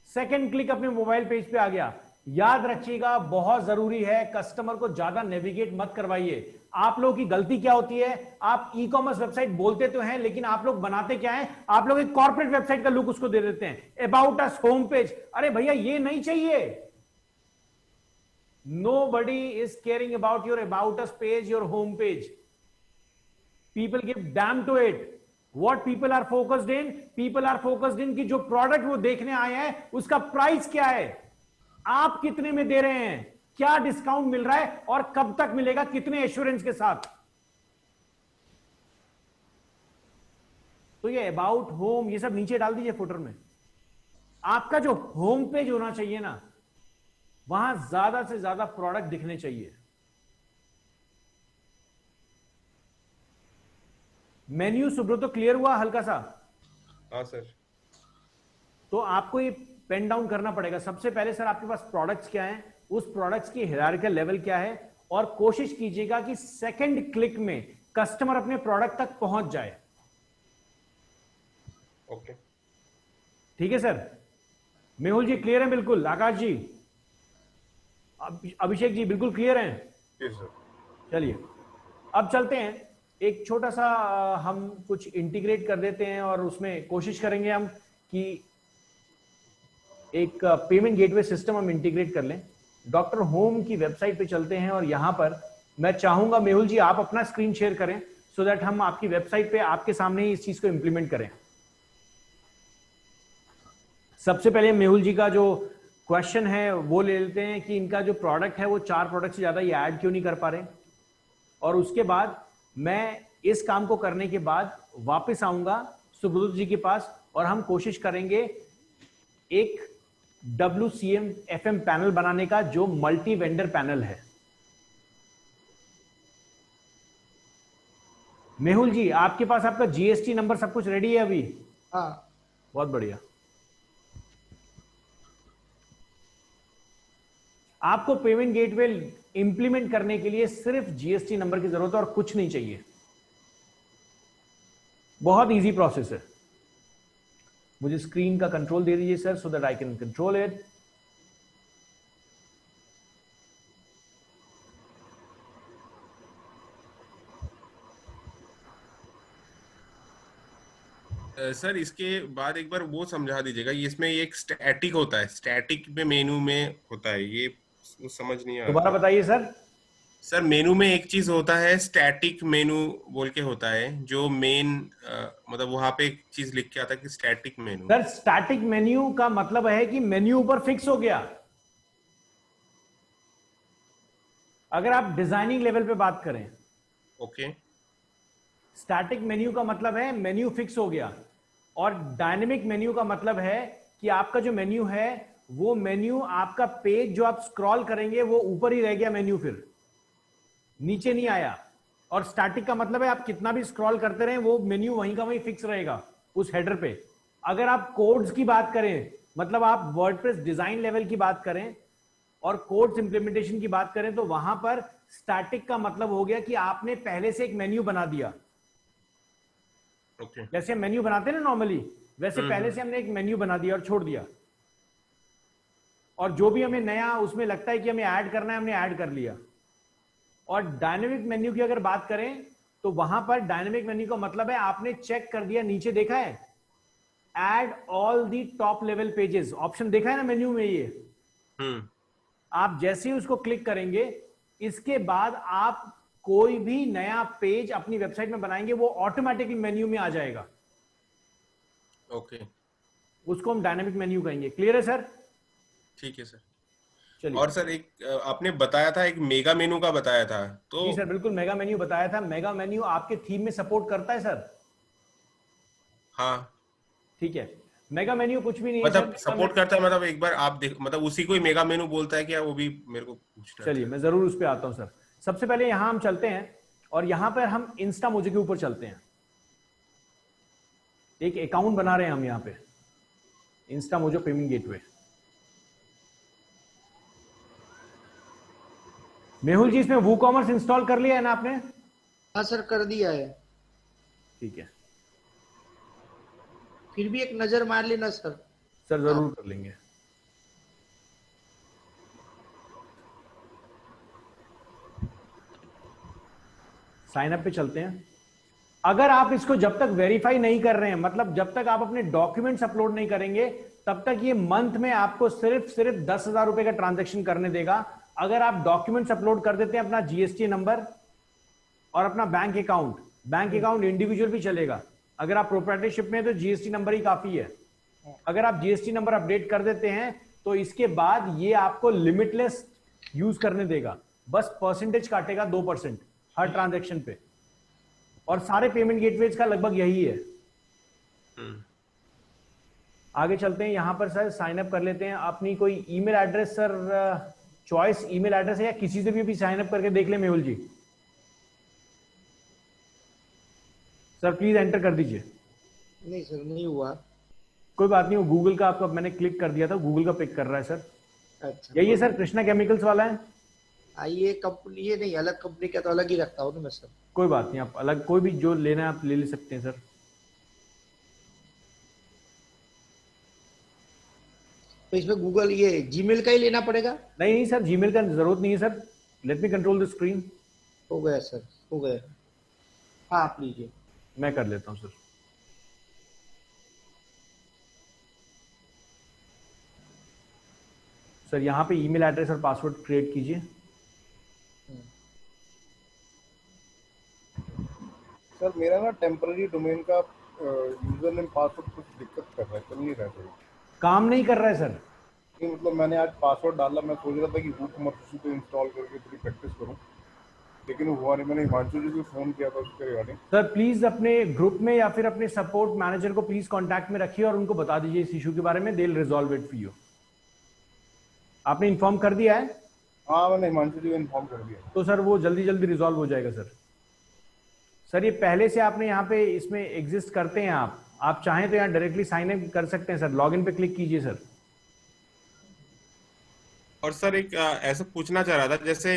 सेकंड क्लिक अपने मोबाइल पेज पे आ गया। याद रखिएगा बहुत जरूरी है, कस्टमर को ज्यादा नेविगेट मत करवाइए। आप लोगों की गलती क्या होती है? आप ई कॉमर्स वेबसाइट बोलते तो हैं लेकिन आप लोग बनाते क्या है? आप लोग एक कॉर्पोरेट वेबसाइट का लुक उसको दे देते हैं, अबाउट अस, होम पेज। अरे भैया ये नहीं चाहिए। Nobody is caring about your about us page, your home page. People give damn to it. What people are focused in? People are focused in कि जो प्रोडक्ट वो देखने आए हैं उसका प्राइस क्या है, आप कितने में दे रहे हैं, क्या डिस्काउंट मिल रहा है और कब तक मिलेगा, कितने एश्योरेंस के साथ। तो ये अबाउट होम ये सब नीचे डाल दीजिए फुटर में। आपका जो होम पेज होना चाहिए ना, वहां ज्यादा से ज्यादा प्रोडक्ट दिखने चाहिए। मेन्यू सुब्रतो क्लियर हुआ हल्का सा? हाँ सर। तो आपको ये पेन डाउन करना पड़ेगा। सबसे पहले सर आपके पास प्रोडक्ट्स क्या हैं, उस प्रोडक्ट्स की हायरार्किकल लेवल क्या है, और कोशिश कीजिएगा कि सेकंड क्लिक में कस्टमर अपने प्रोडक्ट तक पहुंच जाए। ओके ठीक है सर? मेहुल जी क्लियर है बिल्कुल? आकाश जी, अभिषेक जी बिल्कुल क्लियर हैं? सर। चलिए अब चलते हैं, एक छोटा सा हम कुछ इंटीग्रेट कर देते हैं और उसमें कोशिश करेंगे हम कि एक पेमेंट गेटवे सिस्टम हम इंटीग्रेट कर लें। डॉक्टर होम की वेबसाइट पे चलते हैं और यहां पर मैं चाहूंगा मेहुल जी आप अपना स्क्रीन शेयर करें सो दैट हम आपकी वेबसाइट पे आपके सामने ही इस चीज को इंप्लीमेंट करें। सबसे पहले मेहुल जी का जो क्वेश्चन है वो ले लेते हैं कि इनका जो प्रोडक्ट है वो 4 प्रोडक्ट से ज्यादा ये ऐड क्यों नहीं कर पा रहे, और उसके बाद मैं इस काम को करने के बाद वापस आऊंगा सुब्रत जी के पास और हम कोशिश करेंगे एक WCM FM पैनल बनाने का जो मल्टी वेंडर पैनल है। मेहुल जी आपके पास आपका GST नंबर सब कुछ रेडी है अभी? हाँ बहुत बढ़िया। आपको पेमेंट गेटवे इंप्लीमेंट करने के लिए सिर्फ GST नंबर की जरूरत है और कुछ नहीं चाहिए। बहुत इजी प्रोसेस है। मुझे स्क्रीन का कंट्रोल दे दीजिए sir so that I can control it. Sir इसके बाद एक बार वो समझा दीजिएगा, ये इसमें ये एक स्टैटिक होता है, स्टैटिक में मेनू में होता है ये, वो समझ नहीं आ दोबारा रहा। बताइए सर। सर मेनू में एक चीज होता है स्टैटिक मेनू बोल के होता है, जो मेन मतलब वहां पे एक चीज लिख के आता है कि स्टैटिक मेनू। सर स्टैटिक मेन्यू का मतलब है कि मेन्यू ऊपर फिक्स हो गया। अगर आप डिजाइनिंग लेवल पे बात करें, ओके स्टैटिक मेन्यू का मतलब है मेन्यू फिक्स हो गया, और डायनेमिक मेन्यू का मतलब है कि आपका जो मेन्यू है वो मेन्यू आपका पेज जो आप स्क्रॉल करेंगे वो ऊपर ही रह गया, मेन्यू फिर नीचे नहीं आया। और स्टैटिक का मतलब है आप कितना भी स्क्रॉल करते रहे वो मेन्यू वहीं का वहीं फिक्स रहेगा उस हेडर पे। अगर आप कोड्स की बात करें, मतलब आप वर्डप्रेस डिजाइन लेवल की बात करें और कोड्स इंप्लीमेंटेशन की बात करें, तो वहां पर स्टैटिक का मतलब हो गया कि आपने पहले से एक मेन्यू बना दिया। ओके जैसे मेन्यू बनाते हैं ना नॉर्मली, वैसे पहले से हमने एक मेन्यू बना दिया और छोड़ दिया, और जो भी हमें नया उसमें लगता है कि हमें ऐड करना है हमने ऐड कर लिया। और डायनेमिक मेन्यू की अगर बात करें तो वहां पर डायनेमिक मेन्यू का मतलब है आपने चेक कर दिया, नीचे देखा है add all the top level pages option देखा है ना मेन्यू में, ये आप जैसे ही उसको क्लिक करेंगे इसके बाद आप कोई भी नया पेज अपनी वेबसाइट में बनाएंगे वो ऑटोमेटिकली मेन्यू में आ जाएगा। ओके उसको हम डायनेमिक मेन्यू कहेंगे। क्लियर है सर? ठीक है सर। चलिए। और सर एक आपने बताया था, एक मेगा मेनू का बताया था, तो जी सर बिल्कुल, मेगा मेन्यू बताया था। मेगा मेन्यू आपके थीम में सपोर्ट करता है सर? हाँ ठीक है, मेगा मेन्यू कुछ भी नहीं है सर। मतलब सपोर्ट करता है, मतलब एक बार आप देख, मतलब उसी को ही मेगा मेनू बोलता है क्या, वो भी मेरे को पूछना चलिए था। मैं जरूर उस पर आता हूं सर। सबसे पहले यहां हम चलते हैं और यहां पर हम इंस्टामोजो के ऊपर चलते हैं। एक अकाउंट बना रहे हैं हम यहां पे, इंस्टामोजो पेमेंट गेटवे। मेहुल जी इसमें वूकॉमर्स इंस्टॉल कर लिया है ना आपने? हाँ सर कर दिया है। ठीक है फिर भी एक नजर मार लेना सर। सर, जरूर कर लेंगे। साइन अप पे चलते हैं। अगर आप इसको जब तक वेरीफाई नहीं कर रहे हैं, मतलब जब तक आप अपने डॉक्यूमेंट्स अपलोड नहीं करेंगे, तब तक ये मंथ में आपको सिर्फ 10,000 रुपए का ट्रांजैक्शन करने देगा। अगर आप डॉक्यूमेंट्स अपलोड कर देते हैं, अपना GST नंबर और अपना बैंक अकाउंट इंडिविजुअल भी चलेगा। अगर आप प्रोप्राइटरशिप में तो GST नंबर ही काफी है। अगर आप GST नंबर अपडेट कर देते हैं तो इसके बाद ये आपको लिमिटलेस यूज करने देगा, बस परसेंटेज काटेगा 2% हर ट्रांजैक्शन पे, और सारे पेमेंट गेटवेज का लगभग यही है। आगे चलते हैं, यहां पर सर साइन अप कर लेते हैं। अपनी कोई email address sir, choice email address है या किसी से भी साइन अप करके देख ले मेहुल जी। सर प्लीज एंटर कर दीजिए। नहीं सर, नहीं हुआ। कोई बात नहीं, वो गूगल का आपका मैंने क्लिक कर दिया था, गूगल का पिक कर रहा है सर। अच्छा, यही है सर, कृष्णा केमिकल्स वाला है। ये कंपनी, ये नहीं, अलग कंपनी का तो अलग ही रखता हूँ ना मैं सर। कोई बात नहीं, आप अलग कोई भी जो लेना है आप ले सकते हैं सर। तो इसमें गूगल, ये जीमेल का ही लेना पड़ेगा? नहीं नहीं सर, जीमेल का जरूरत नहीं है sir. Let me control the screen. हो गया सर, हो गया। हाँ, आप लीजिए। मैं कर लेता हूं सर। सर यहाँ पे ईमेल एड्रेस और पासवर्ड क्रिएट कीजिए। सर मेरा ना टेम्पररी डोमेन का यूजर नेम पासवर्ड कुछ दिक्कत कर रहा है, चल नहीं रहा है। काम नहीं कर रहा है सर। ये मतलब मैंने आज पासवर्ड डाला, मैं सोच रहा था कि WooCommerce उसी पे इंस्टॉल करके थोड़ी प्रैक्टिस करूं, लेकिन वो हुआ नहीं। मैंने हिमांशु जी को फोन किया था उसके रिगार्डिंग। सर प्लीज अपने ग्रुप में या फिर अपने सपोर्ट मैनेजर को प्लीज कांटेक्ट में रखिए और उनको बता दीजिए इस इशू के बारे में। They will resolve it for you. आपने इन्फॉर्म कर दिया है? हाँ, मैंने हिमांशु जी को इन्फॉर्म कर दिया। तो सर वो जल्दी जल्दी रिजॉल्व हो जाएगा सर। सर ये पहले से आपने यहाँ पे इसमें एग्जिस्ट करते हैं आप चाहें तो यहाँ डायरेक्टली साइन इन कर सकते हैं सर। लॉगिन पे क्लिक कीजिए सर। और सर एक ऐसा पूछना चाह रहा था, जैसे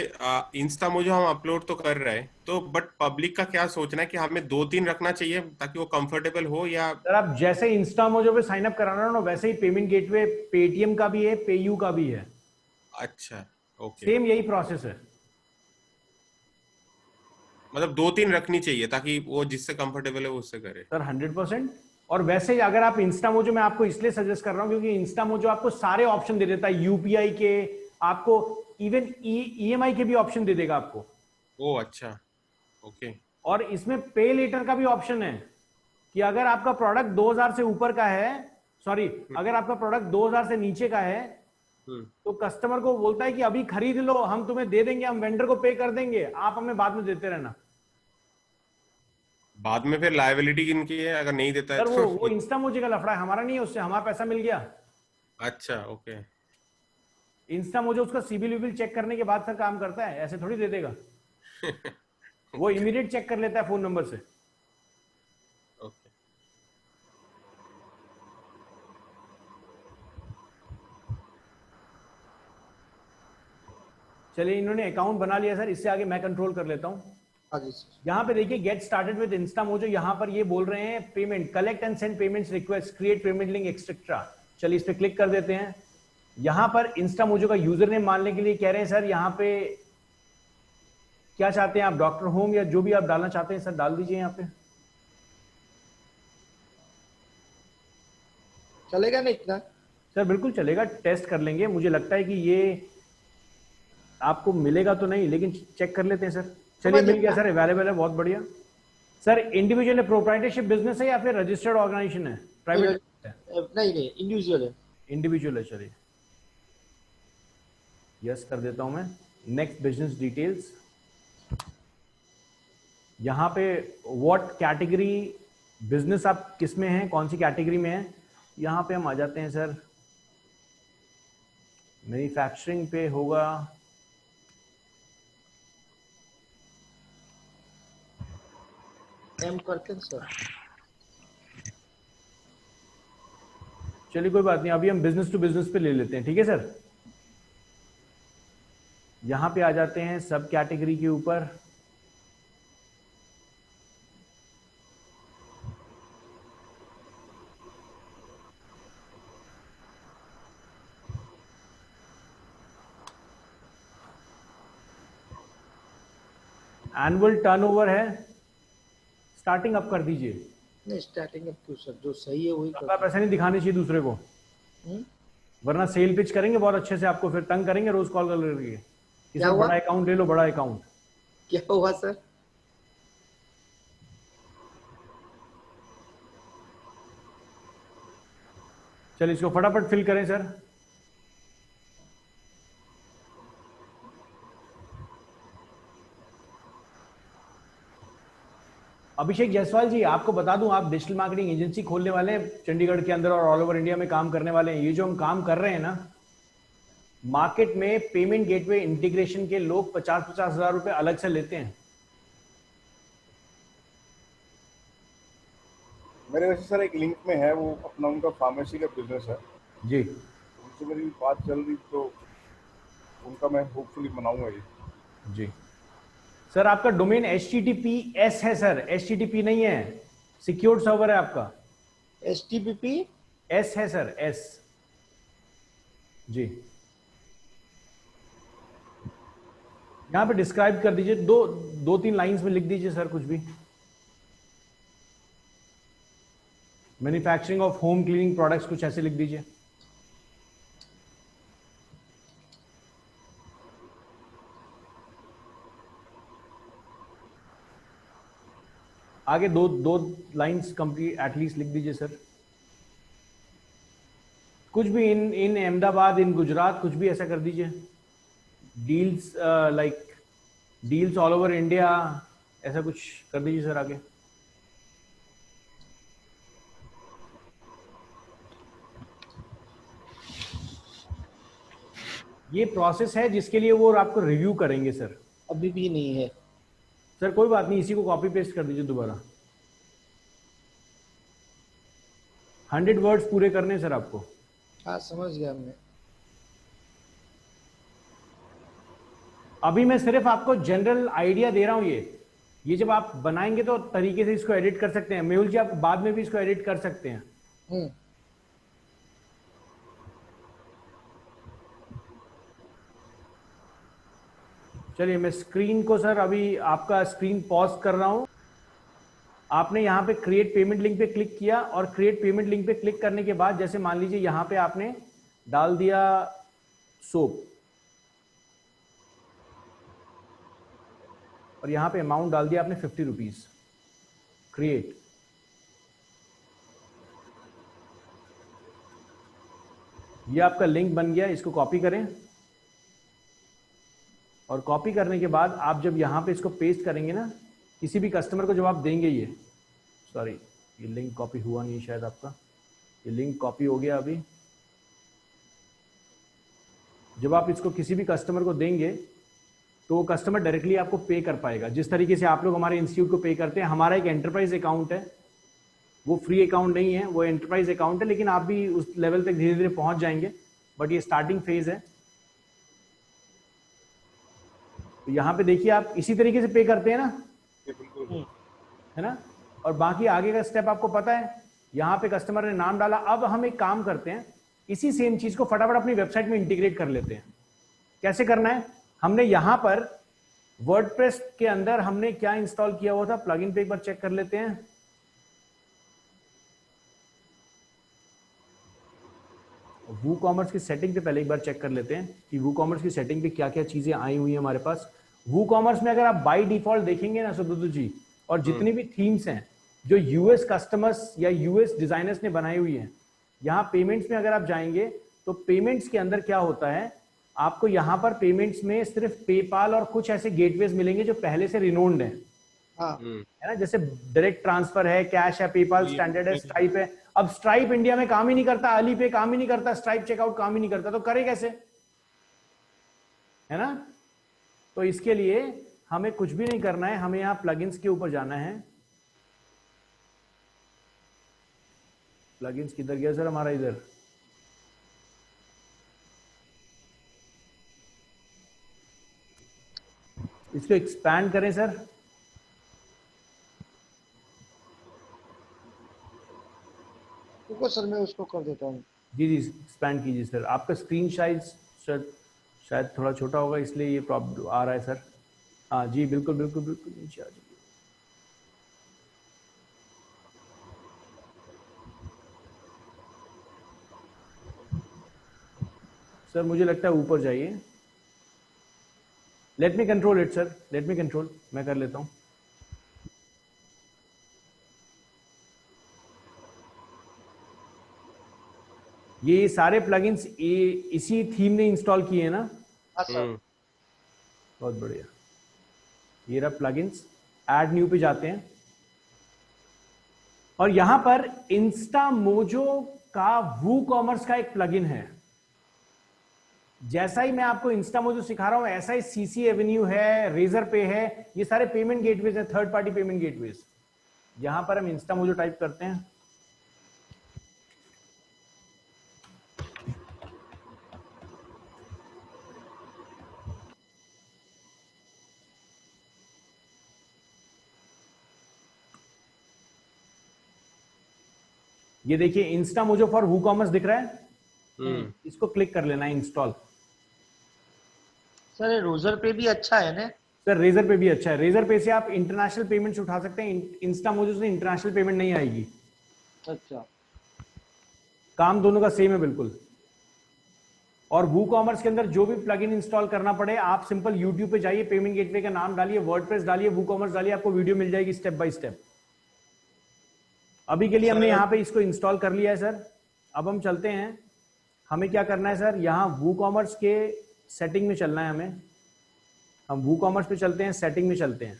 इंस्टा मुझे हम अपलोड तो कर रहे हैं, तो बट पब्लिक का क्या सोचना है कि हमें 2-3 रखना चाहिए ताकि वो कंफर्टेबल हो, या सर आप जैसे इंस्टा मोजो पे साइन अप कराना ना, वैसे ही पेमेंट गेटवे पेटीएम का भी है, पेयू का भी है। अच्छा ओके, सेम यही प्रोसेस है। मतलब 2-3 रखनी चाहिए ताकि वो जिससे कंफर्टेबल है वो उससे करे। सर 100%। और वैसे ही अगर आप इंस्टा मोजो, मैं आपको इसलिए सजेस्ट कर रहा हूं क्योंकि इंस्टा मोजो आपको सारे ऑप्शन दे देता है, यूपीआई के, आपको इवन ईएमआई के भी ऑप्शन दे देगा आपको। ओ अच्छा, ओके। और इसमें पे लेटर का भी ऑप्शन है कि अगर आपका प्रोडक्ट 2000 से ऊपर का है, सॉरी, अगर आपका प्रोडक्ट 2000 से नीचे का है तो कस्टमर को बोलता है कि अभी खरीद लो, हम तुम्हें दे देंगे, हम वेंडर को पे कर देंगे, आप हमें बाद में देते रहना। बाद में फिर लायबिलिटी किनकी है अगर नहीं देता है सर तो? वो इंस्टा मोजे का लफड़ा है, हमारा नहीं है, उससे हमारा पैसा मिल गया। अच्छा ओके। इंस्टा मोजे उसका सिबिल विबिल चेक करने के बाद सर काम करता है, ऐसे थोड़ी दे देगा। वो इमीडिएट चेक कर लेता है फोन नंबर से। ओके। चलिए इन्होंने अकाउंट बना लिया सर, इससे आगे मैं कंट्रोल कर लेता हूं। आगे सर। यहाँ पे देखिए get started with Insta mojo, यहाँ पर ये बोल रहे हैं payment, collect and send payments request, create payment link etcetera. चलिए इस पे क्लिक कर देते हैं। यहाँ पर इंस्टा मोजो का यूजर नेम मानने के लिए कह रहे हैं सर, यहाँ पे क्या चाहते हैं आप, डॉक्टर होम या जो भी आप डालना चाहते हैं सर डाल दीजिए यहाँ पे। चलेगा ना इतना? सर बिल्कुल चलेगा, टेस्ट कर लेंगे। मुझे लगता है कि ये आपको मिलेगा तो नहीं, लेकिन चेक कर लेते हैं सर। चलिए मिल गया सर, अवेलेबल है, बहुत बढ़िया। सर इंडिविजुअल है, प्रोप्राइटरशिप बिजनेस है या फिर रजिस्टर्ड ऑर्गेनाइजेशन है, प्राइवेट है? नहीं नहीं, इंडिविजुअल है। इंडिविजुअल है। चलिए यस कर देता हूं मैं। नेक्स्ट बिजनेस डिटेल्स, यहाँ पे व्हाट कैटेगरी बिजनेस आप किस में हैं, कौन सी कैटेगरी में है, यहाँ पे हम आ जाते हैं सर। मैन्युफैक्चरिंग पे होगा, एम करते हैं सर। चलिए कोई बात नहीं, अभी हम बिजनेस टू बिजनेस पे ले लेते हैं, ठीक है सर। यहां पे आ जाते हैं सब कैटेगरी के ऊपर। एनुअल टर्नओवर है, स्टार्टिंग अप कर दीजिए। नहीं, स्टार्टिंग अप क्यों सर, जो सही है वही आप ऐसा नहीं दिखाने चाहिए दूसरे को, वरना सेल पिच करेंगे बहुत अच्छे से, आपको फिर तंग करेंगे रोज कॉल कर करके, किसी बड़ा अकाउंट ले लो, बड़ा अकाउंट। क्या हुआ सर? चलिए इसको फटाफट फिल करें सर। अभिषेक जायसवाल जी, आपको बता दूं, आप डिजिटल मार्केटिंग एजेंसी खोलने वाले हैं चंडीगढ़ के अंदर और ऑल ओवर इंडिया में काम करने वाले हैं। ये जो हम काम कर रहे हैं ना, मार्केट में पेमेंट गेटवे इंटीग्रेशन के लोग 50-50 हजार रुपए अलग से लेते हैं। मेरे वैसे सर एक लिंक में है, वो अपना उनका फार्मेसी का बिजनेस है, जी उनसे मेरी बात चल रही, तो उनका मैं होपफुली बनाऊंगा ये। जी सर, आपका डोमेन HTTPS है सर, HTTP नहीं है, सिक्योर्ड सर्वर है आपका। HTTP S है सर, S। जी यहां पे डिस्क्राइब कर दीजिए, दो तीन लाइंस में लिख दीजिए सर कुछ भी। Manufacturing of home cleaning products, कुछ ऐसे लिख दीजिए। आगे दो दो लाइंस कंप्लीट एटलीस्ट लिख दीजिए सर। कुछ भी इन अहमदाबाद, इन गुजरात, कुछ भी ऐसा कर दीजिए। Deals like deals all over India, ऐसा कुछ कर दीजिए सर आगे। ये प्रोसेस है जिसके लिए वो आपको रिव्यू करेंगे सर। अभी भी नहीं है। सर कोई बात नहीं, इसी को कॉपी पेस्ट कर दीजिए दोबारा। 100 वर्ड्स पूरे करने हैं सर आपको। हाँ समझ गया मैं। अभी मैं सिर्फ आपको जनरल आइडिया दे रहा हूं। ये जब आप बनाएंगे तो तरीके से इसको एडिट कर सकते हैं। मेहुल जी, आप बाद में भी इसको एडिट कर सकते हैं। चलिए मैं स्क्रीन को सर अभी आपका स्क्रीन पॉज कर रहा हूं। आपने यहां पे क्रिएट पेमेंट लिंक पे क्लिक किया, और क्रिएट पेमेंट लिंक पे क्लिक करने के बाद जैसे मान लीजिए यहां पे आपने डाल दिया सोप, और यहां पे अमाउंट डाल दिया आपने 50 रुपीज। क्रिएट, ये आपका लिंक बन गया। इसको कॉपी करें, और कॉपी करने के बाद आप जब यहां पे इसको पेस्ट करेंगे ना, किसी भी कस्टमर को जब आप देंगे, ये सॉरी ये लिंक कॉपी हुआ नहीं शायद आपका। ये लिंक कॉपी हो गया अभी। जब आप इसको किसी भी कस्टमर को देंगे तो वो कस्टमर डायरेक्टली आपको पे कर पाएगा। जिस तरीके से आप लोग हमारे इंस्टीट्यूट को पे करते हैं। हमारा एक एंटरप्राइज अकाउंट है, वो फ्री अकाउंट नहीं है, वो एंटरप्राइज अकाउंट है, लेकिन आप भी उस लेवल तक धीरे धीरे पहुंच जाएंगे, बट ये स्टार्टिंग फेज है। तो यहाँ पे देखिए आप इसी तरीके से पे करते हैं ना, बिल्कुल है ना। और बाकी आगे का स्टेप आपको पता है। यहाँ पे कस्टमर ने नाम डाला। अब हम एक काम करते हैं, इसी सेम चीज को फटाफट अपनी वेबसाइट में इंटीग्रेट कर लेते हैं। कैसे करना है, हमने यहां पर वर्डप्रेस के अंदर हमने क्या इंस्टॉल किया हुआ था, प्लगइन पे एक बार चेक कर लेते हैं। वूकॉमर्स की सेटिंग पे पहले एक बार चेक कर लेते हैं कि वूकॉमर्स की सेटिंग पे क्या क्या चीजें आई हुई है हमारे पास। वूकॉमर्स में अगर आप बाय डिफॉल्ट देखेंगे ना सुब्रत जी, और जितनी भी थीम्स हैं जो यूएस कस्टमर्स या यूएस डिजाइनर्स ने बनाई हुई है, यहाँ पेमेंट्स में अगर आप जाएंगे तो पेमेंट्स के अंदर क्या होता है, आपको यहाँ पर पेमेंट्स में सिर्फ पेपाल और कुछ ऐसे गेटवेज मिलेंगे जो पहले से रिनोन्ड है। हाँ है ना, जैसे डायरेक्ट ट्रांसफर है, कैश है, पेपाल स्टैंडर्ड है, स्ट्राइप है। अब स्ट्राइप इंडिया में काम ही नहीं करता, अली पे काम ही नहीं करता, स्ट्राइप चेकआउट काम ही नहीं करता, तो करे कैसे, है ना। तो इसके लिए हमें कुछ भी नहीं करना है, हमें यहाँ प्लगइन्स के ऊपर जाना है। प्लगइन्स किधर गया सर हमारा, इधर इसको एक्सपैंड करें सर। रुको सर, मैं उसको कर देता हूँ। जी जी एक्सपैंड कीजिए सर। आपका स्क्रीन शायद थोड़ा छोटा होगा, इसलिए ये प्रॉब्लम आ रहा है सर। हाँ जी बिल्कुल बिल्कुल बिल्कुल, नीचे आ जाइए। सर मुझे लगता है ऊपर जाइए। Let me control it sir, let me control, मैं कर लेता हूं। ये सारे प्लगइन्स इसी थीम ने इंस्टॉल किए हैं ना। हाँ सर। बहुत बढ़िया। ये रहा प्लगइन्स, ऐड न्यू पे जाते हैं, और यहां पर इंस्टामोजो का वूकॉमर्स का एक प्लगइन है। जैसा ही मैं आपको इंस्टामोजो सिखा रहा हूं, ऐसा ही सीसी एवेन्यू है, रेजर पे है, ये सारे पेमेंट गेटवेज है, थर्ड पार्टी पेमेंट गेटवेज। यहां पर हम इंस्टामोजो टाइप करते हैं, ये देखिए इंस्टा मोजो फॉर वूकॉमर्स दिख रहा है, इसको क्लिक कर लेना है इंस्टॉल। सर ये रोजर पे भी अच्छा है ना? सर रेजर पे भी अच्छा है, रेजर पे से आप इंटरनेशनल पेमेंट्स उठा सकते हैं, इंस्टा मोजो से इंटरनेशनल पेमेंट नहीं आएगी। अच्छा। काम दोनों का सेम है बिल्कुल। और वूकॉमर्स के अंदर जो भी प्लगइन इंस्टॉल करना पड़े, आप सिंपल यूट्यूब पे जाइए, पेमेंट गेटवे का नाम डालिए, वर्डप्रेस डालिए, वूकॉमर्स डालिए, आपको वीडियो मिल जाएगी स्टेप बाय स्टेप। अभी के लिए हमने यहाँ पे इसको इंस्टॉल कर लिया है सर। अब हम चलते हैं, हमें क्या करना है सर, यहाँ वूकॉमर्स के सेटिंग में चलना है हमें। हम वूकॉमर्स पे चलते हैं, सेटिंग में चलते हैं,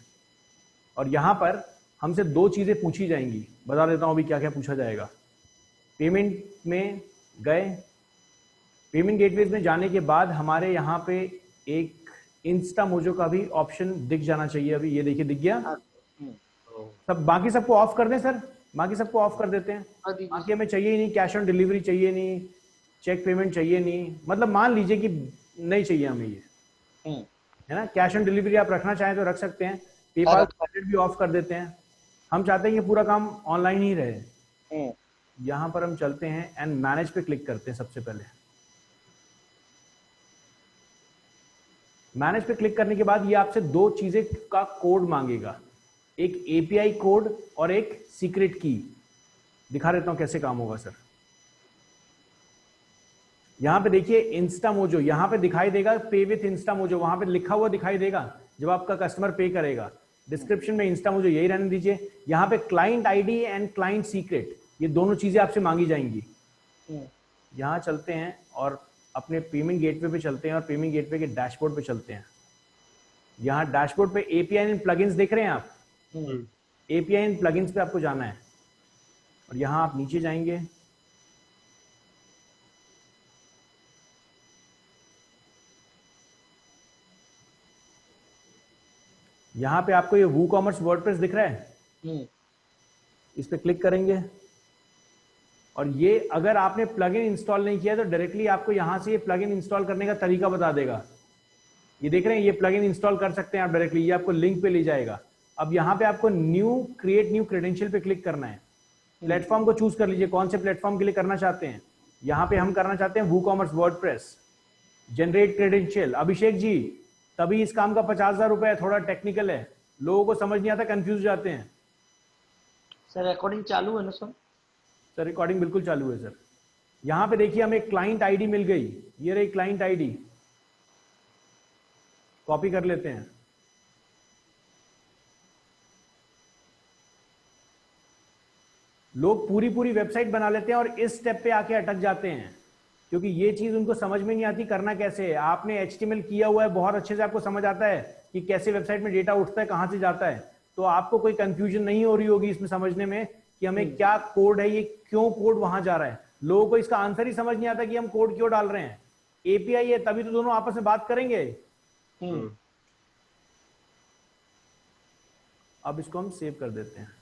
और यहाँ पर हमसे दो चीजें पूछी जाएंगी, बता देता हूं अभी क्या क्या पूछा जाएगा। पेमेंट में गए, पेमेंट गेटवेज में जाने के बाद हमारे यहाँ पे एक इंस्टा मोजो का भी ऑप्शन दिख जाना चाहिए। अभी ये देखिए दिख गया। सब बाकी सबको ऑफ कर दें सर, बाकी सबको ऑफ कर देते हैं। बाकी हमें चाहिए ही नहीं, कैश ऑन डिलीवरी चाहिए नहीं, चेक पेमेंट चाहिए नहीं, मतलब मान लीजिए कि नहीं चाहिए हमें ये, है ना। कैश ऑन डिलीवरी आप रखना चाहें तो रख सकते हैं, पेपाल वॉलेट भी ऑफ कर देते हैं। हम चाहते हैं कि पूरा काम ऑनलाइन ही रहे। यहां पर हम चलते हैं एंड मैनेज पे क्लिक करते हैं। सबसे पहले मैनेज पे क्लिक करने के बाद ये आपसे दो चीजें का कोड मांगेगा, एक एपीआई कोड और एक सीक्रेट की। दिखा देता हूं कैसे काम होगा सर। यहां पे देखिए इंस्टा मोजो, यहां पे दिखाई देगा पे विथ इंस्टा मोजो, वहां पे लिखा हुआ दिखाई देगा जब आपका कस्टमर पे करेगा। डिस्क्रिप्शन में इंस्टा मोजो यही रहने दीजिए। यहां पे client ID and client secret, ये दोनों चीजें आपसे मांगी जाएंगी। यहां चलते हैं और अपने पेमेंट गेटवे पे चलते हैं, और पेमेंट गेटवे के डैशबोर्ड पे चलते हैं। यहां डैशबोर्ड पे एपीआई एंड प्लगइन्स देख रहे हैं आप, एपीआई एंड प्लगइन्स पे आपको जाना है, और यहां आप नीचे जाएंगे। यहां पे आपको ये वूकॉमर्स वर्डप्रेस दिख रहा है, इस पे क्लिक करेंगे, और ये अगर आपने प्लगइन इंस्टॉल नहीं किया तो डायरेक्टली आपको यहां से ये प्लगइन इंस्टॉल करने का तरीका बता देगा। ये देख रहे हैं, ये प्लगइन इंस्टॉल कर सकते हैं आप डायरेक्टली, ये आपको लिंक पे ले जाएगा। अब यहाँ पे आपको क्रिएट न्यू क्रेडेंशियल पे क्लिक करना है। प्लेटफॉर्म को चूज कर लीजिए, कौन से प्लेटफॉर्म के लिए करना चाहते हैं। यहाँ पे हम करना चाहते हैं WooCommerce WordPress. Generate credential, Abhishek ji तभी इस काम का 50,000 रुपए है, थोड़ा टेक्निकल है, लोगों को समझ नहीं आता, कंफ्यूज जाते हैं। सर रिकॉर्डिंग चालू है ना सर? सर रिकॉर्डिंग बिल्कुल चालू है सर। यहां पे देखिए हमें क्लाइंट आईडी मिल गई, ये रही क्लाइंट आईडी, कॉपी कर लेते हैं। लोग पूरी पूरी वेबसाइट बना लेते हैं और इस स्टेप पे आके अटक जाते हैं, क्योंकि ये चीज उनको समझ में नहीं आती करना कैसे है। आपने HTML किया हुआ है, बहुत अच्छे से आपको समझ आता है कि कैसे वेबसाइट में डेटा उठता है, कहां से जाता है, तो आपको कोई कंफ्यूजन नहीं हो रही होगी इसमें समझने में कि हमें क्या कोड है, ये क्यों कोड वहां जा रहा है। लोगों को इसका आंसर ही समझ नहीं आता कि हम कोड क्यों डाल रहे हैं। एपीआई है तभी तो दोनों आपस में बात करेंगे। अब इसको हम सेव कर देते हैं।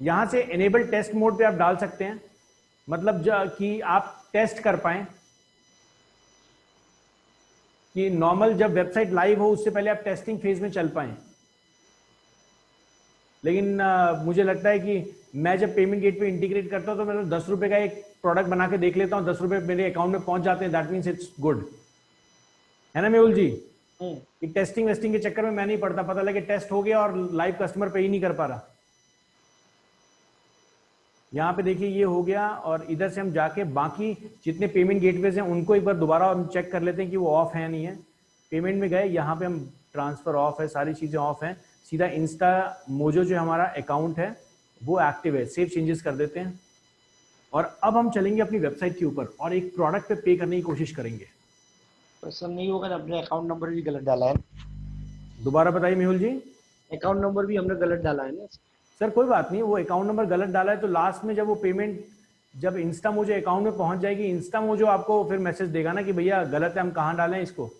यहां से एनेबल टेस्ट मोड पे आप डाल सकते हैं, मतलब कि आप टेस्ट कर पाए कि नॉर्मल जब वेबसाइट लाइव हो उससे पहले आप टेस्टिंग फेज में चल पाए। लेकिन मुझे लगता है कि मैं जब पेमेंट गेट पे इंटीग्रेट करता हूं तो मैं 10 रुपए का एक प्रोडक्ट बना के देख लेता हूं, 10 रुपए मेरे अकाउंट में पहुंच जाते हैं, दैट मीन्स इट्स गुड, है ना मेहुल जी। एक टेस्टिंग वेस्टिंग के चक्कर में मैं नहीं पड़ता, पता लगे टेस्ट हो गया और लाइव कस्टमर पे ही नहीं कर पा रहा। यहाँ पे देखिए ये हो गया, और इधर से हम जाके बाकी जितने पेमेंट गेटवेज हैं उनको एक बार दोबारा हम चेक कर लेते हैं कि वो ऑफ है नहीं है। पेमेंट में गए, यहाँ पे हम ट्रांसफर ऑफ है, सारी चीजें ऑफ हैं। सीधा इंस्टा मोजो जो हमारा अकाउंट है वो एक्टिव है, सेव चेंजेस कर देते हैं। और अब हम चलेंगे अपनी वेबसाइट के ऊपर और एक प्रोडक्ट पे करने की कोशिश करेंगे। सर नहीं होगा, अपने अकाउंट नंबर भी गलत डाला है। दोबारा बताइए मेहुल जी। अकाउंट नंबर भी हमने गलत डाला है ना सर? कोई बात नहीं, वो अकाउंट नंबर गलत डाला है तो लास्ट में जब वो पेमेंट जब इंस्टा मोजो अकाउंट में पहुंच जाएगी, इंस्टा मोजो आपको फिर मैसेज देगा ना कि भैया गलत है, हम कहाँ डालें इसको।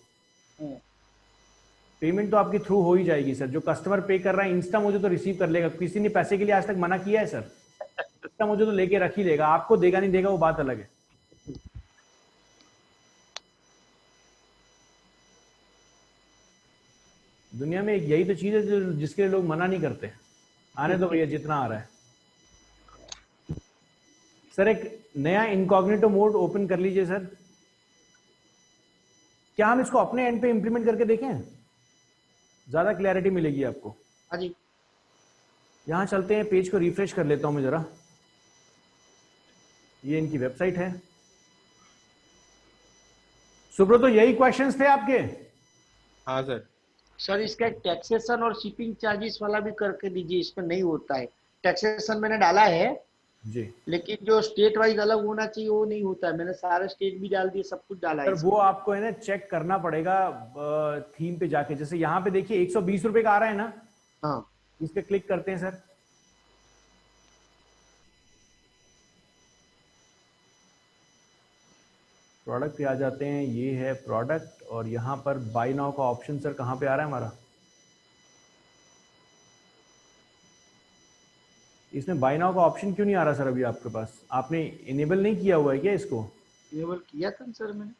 पेमेंट तो आपकी थ्रू हो ही जाएगी सर। जो कस्टमर पे कर रहा है इंस्टा मोजो तो रिसीव कर लेगा। किसी ने पैसे के लिए आज तक मना किया है सर? इंस्टा मोजो तो लेके रख ही लेगा, आपको देगा नहीं देगा वो बात अलग है। दुनिया में एक यही तो चीज है जो जिसके लिए लोग मना नहीं करते। आने दो भैया जितना आ रहा है। सर एक नया इनकॉग्निटो मोड ओपन कर लीजिए सर। क्या हम इसको अपने एंड पे इंप्लीमेंट करके देखें, ज्यादा क्लैरिटी मिलेगी आपको। हाँ जी। यहां चलते हैं, पेज को रिफ्रेश कर लेता हूं मैं जरा। ये इनकी वेबसाइट है। सुब्रतो यही क्वेश्चंस थे आपके? हाँ सर। सर इसका टैक्सेशन और शिपिंग चार्जेस वाला भी करके दीजिए, इसमें नहीं होता है। टैक्सेशन मैंने डाला है, जी लेकिन जो स्टेट वाइज अलग होना चाहिए वो नहीं होता है। मैंने सारे स्टेट भी डाल दिए, सब कुछ डाला है सर, वो इसमें। आपको है ना चेक करना पड़ेगा थीम पे जाके। जैसे यहाँ पे देखिए 120 रुपए का आ रहा है ना, हाँ इस पे क्लिक करते हैं सर। प्रोडक्ट पे आ जाते हैं, ये है प्रोडक्ट, और यहाँ पर बाय नाउ का ऑप्शन सर कहाँ पे आ रहा है हमारा? इसमें बाय नाउ का ऑप्शन क्यों नहीं आ रहा सर अभी आपके पास? आपने इनेबल नहीं किया हुआ है क्या इसको? इनेबल किया था सर मैंने।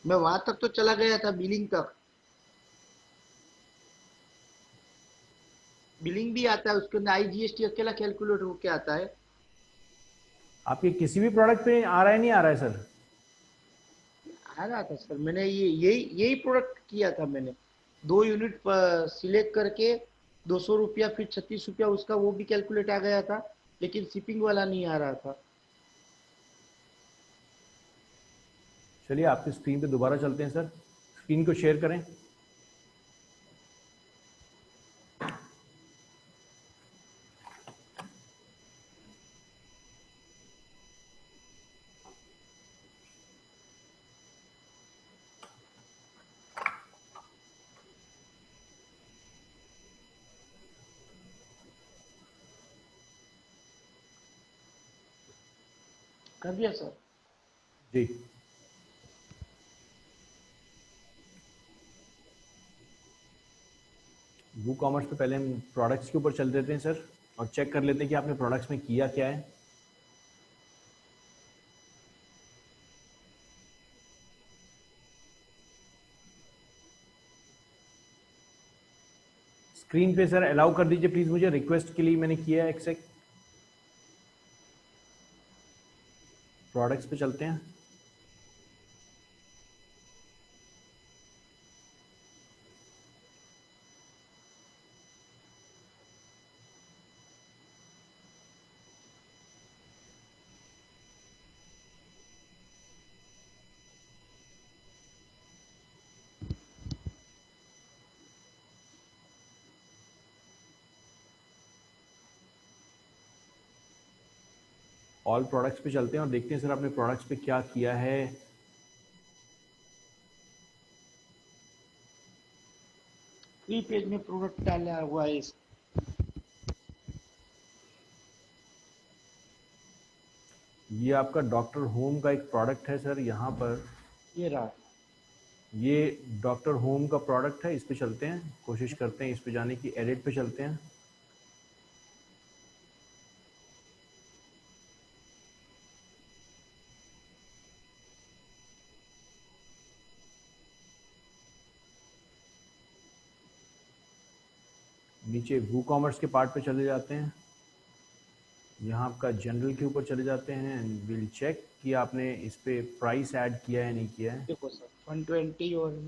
मैं वहां तक तो चला गया था, बिलिंग तक। बिलिंग भी आता है उसके अंदर, IGST अकेला कैलकुलेट होके आता है। आपके किसी भी प्रोडक्ट पे आ रहा है, नहीं आ रहा है सर? आ रहा था सर, मैंने ये यही यही प्रोडक्ट किया था मैंने। 2 यूनिट सिलेक्ट करके 200 रुपया, फिर 36 रुपया उसका वो भी कैलकुलेट आ गया था, लेकिन शिपिंग वाला नहीं आ रहा था। चलिए आपकी स्क्रीन पे दोबारा चलते हैं सर। स्क्रीन को शेयर करें। कर दिया सर। जी वो कॉमर्स पे पहले हम प्रोडक्ट्स के ऊपर चल देते हैं सर, और चेक कर लेते हैं कि आपने प्रोडक्ट्स में किया क्या है। स्क्रीन पे सर अलाउ कर दीजिए प्लीज मुझे, रिक्वेस्ट के लिए मैंने किया है एक्सेप्ट। प्रोडक्ट्स पे चलते हैं। ऑल प्रोडक्ट्स पे चलते हैं और देखते हैं सर आपने प्रोडक्ट्स पे क्या किया है। फ्री पेज में प्रोडक्ट डाला हुआ है ये आपका डॉक्टर होम का एक प्रोडक्ट है सर। यहाँ पर ये रहा। ये डॉक्टर होम का प्रोडक्ट है, इस पे चलते हैं, कोशिश करते हैं इस पे जाने की। एडिट पे चलते हैं। नीचे वू कॉमर्स के पार्ट पे चले जाते हैं। यहाँ आपका जनरल के ऊपर चले जाते हैं एंड विल चेक कि आपने इस पे प्राइस ऐड किया है नहीं किया है। देखो सर 120 और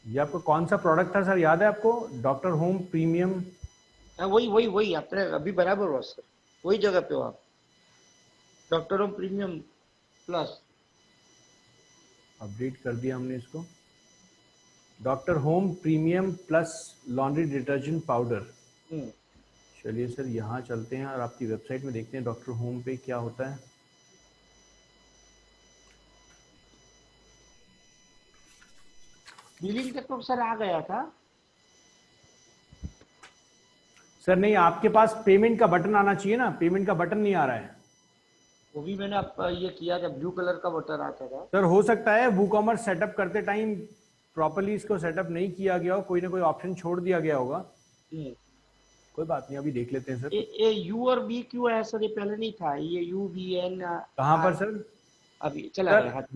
ये आपका कौन सा प्रोडक्ट था सर, याद है आपको? Doctor home premium. हाँ, वही वही वही आपने अभी बराबर हुआ सर, वही जगह पे हो आप। Doctor home premium plus. Update कर दिया हमने इसको। Doctor home premium plus laundry detergent powder. चलिए सर यहाँ चलते हैं और आपकी वेबसाइट में देखते हैं डॉक्टर होम पे क्या होता है। बिलिंग तक तो सर आ गया था। सर नहीं, आपके पास पेमेंट का बटन आना चाहिए ना, पेमेंट का बटन नहीं आ रहा है। वो भी मैंने आपका ये किया था, ब्लू कलर का बटन आता था। सर हो सकता है वूकॉमर्स सेटअप करते टाइम प्रॉपर्ली इसको सेटअप नहीं किया गया हो, कोई ना कोई ऑप्शन छोड़ दिया गया होगा। ये कोई बात नहीं, अभी देख लेते हैं सर। ये यू और बी क्यों है सर? ये पहले नहीं था, ये यू बी एन। कहाँ पर सर? अभी चला सर गया हाथ।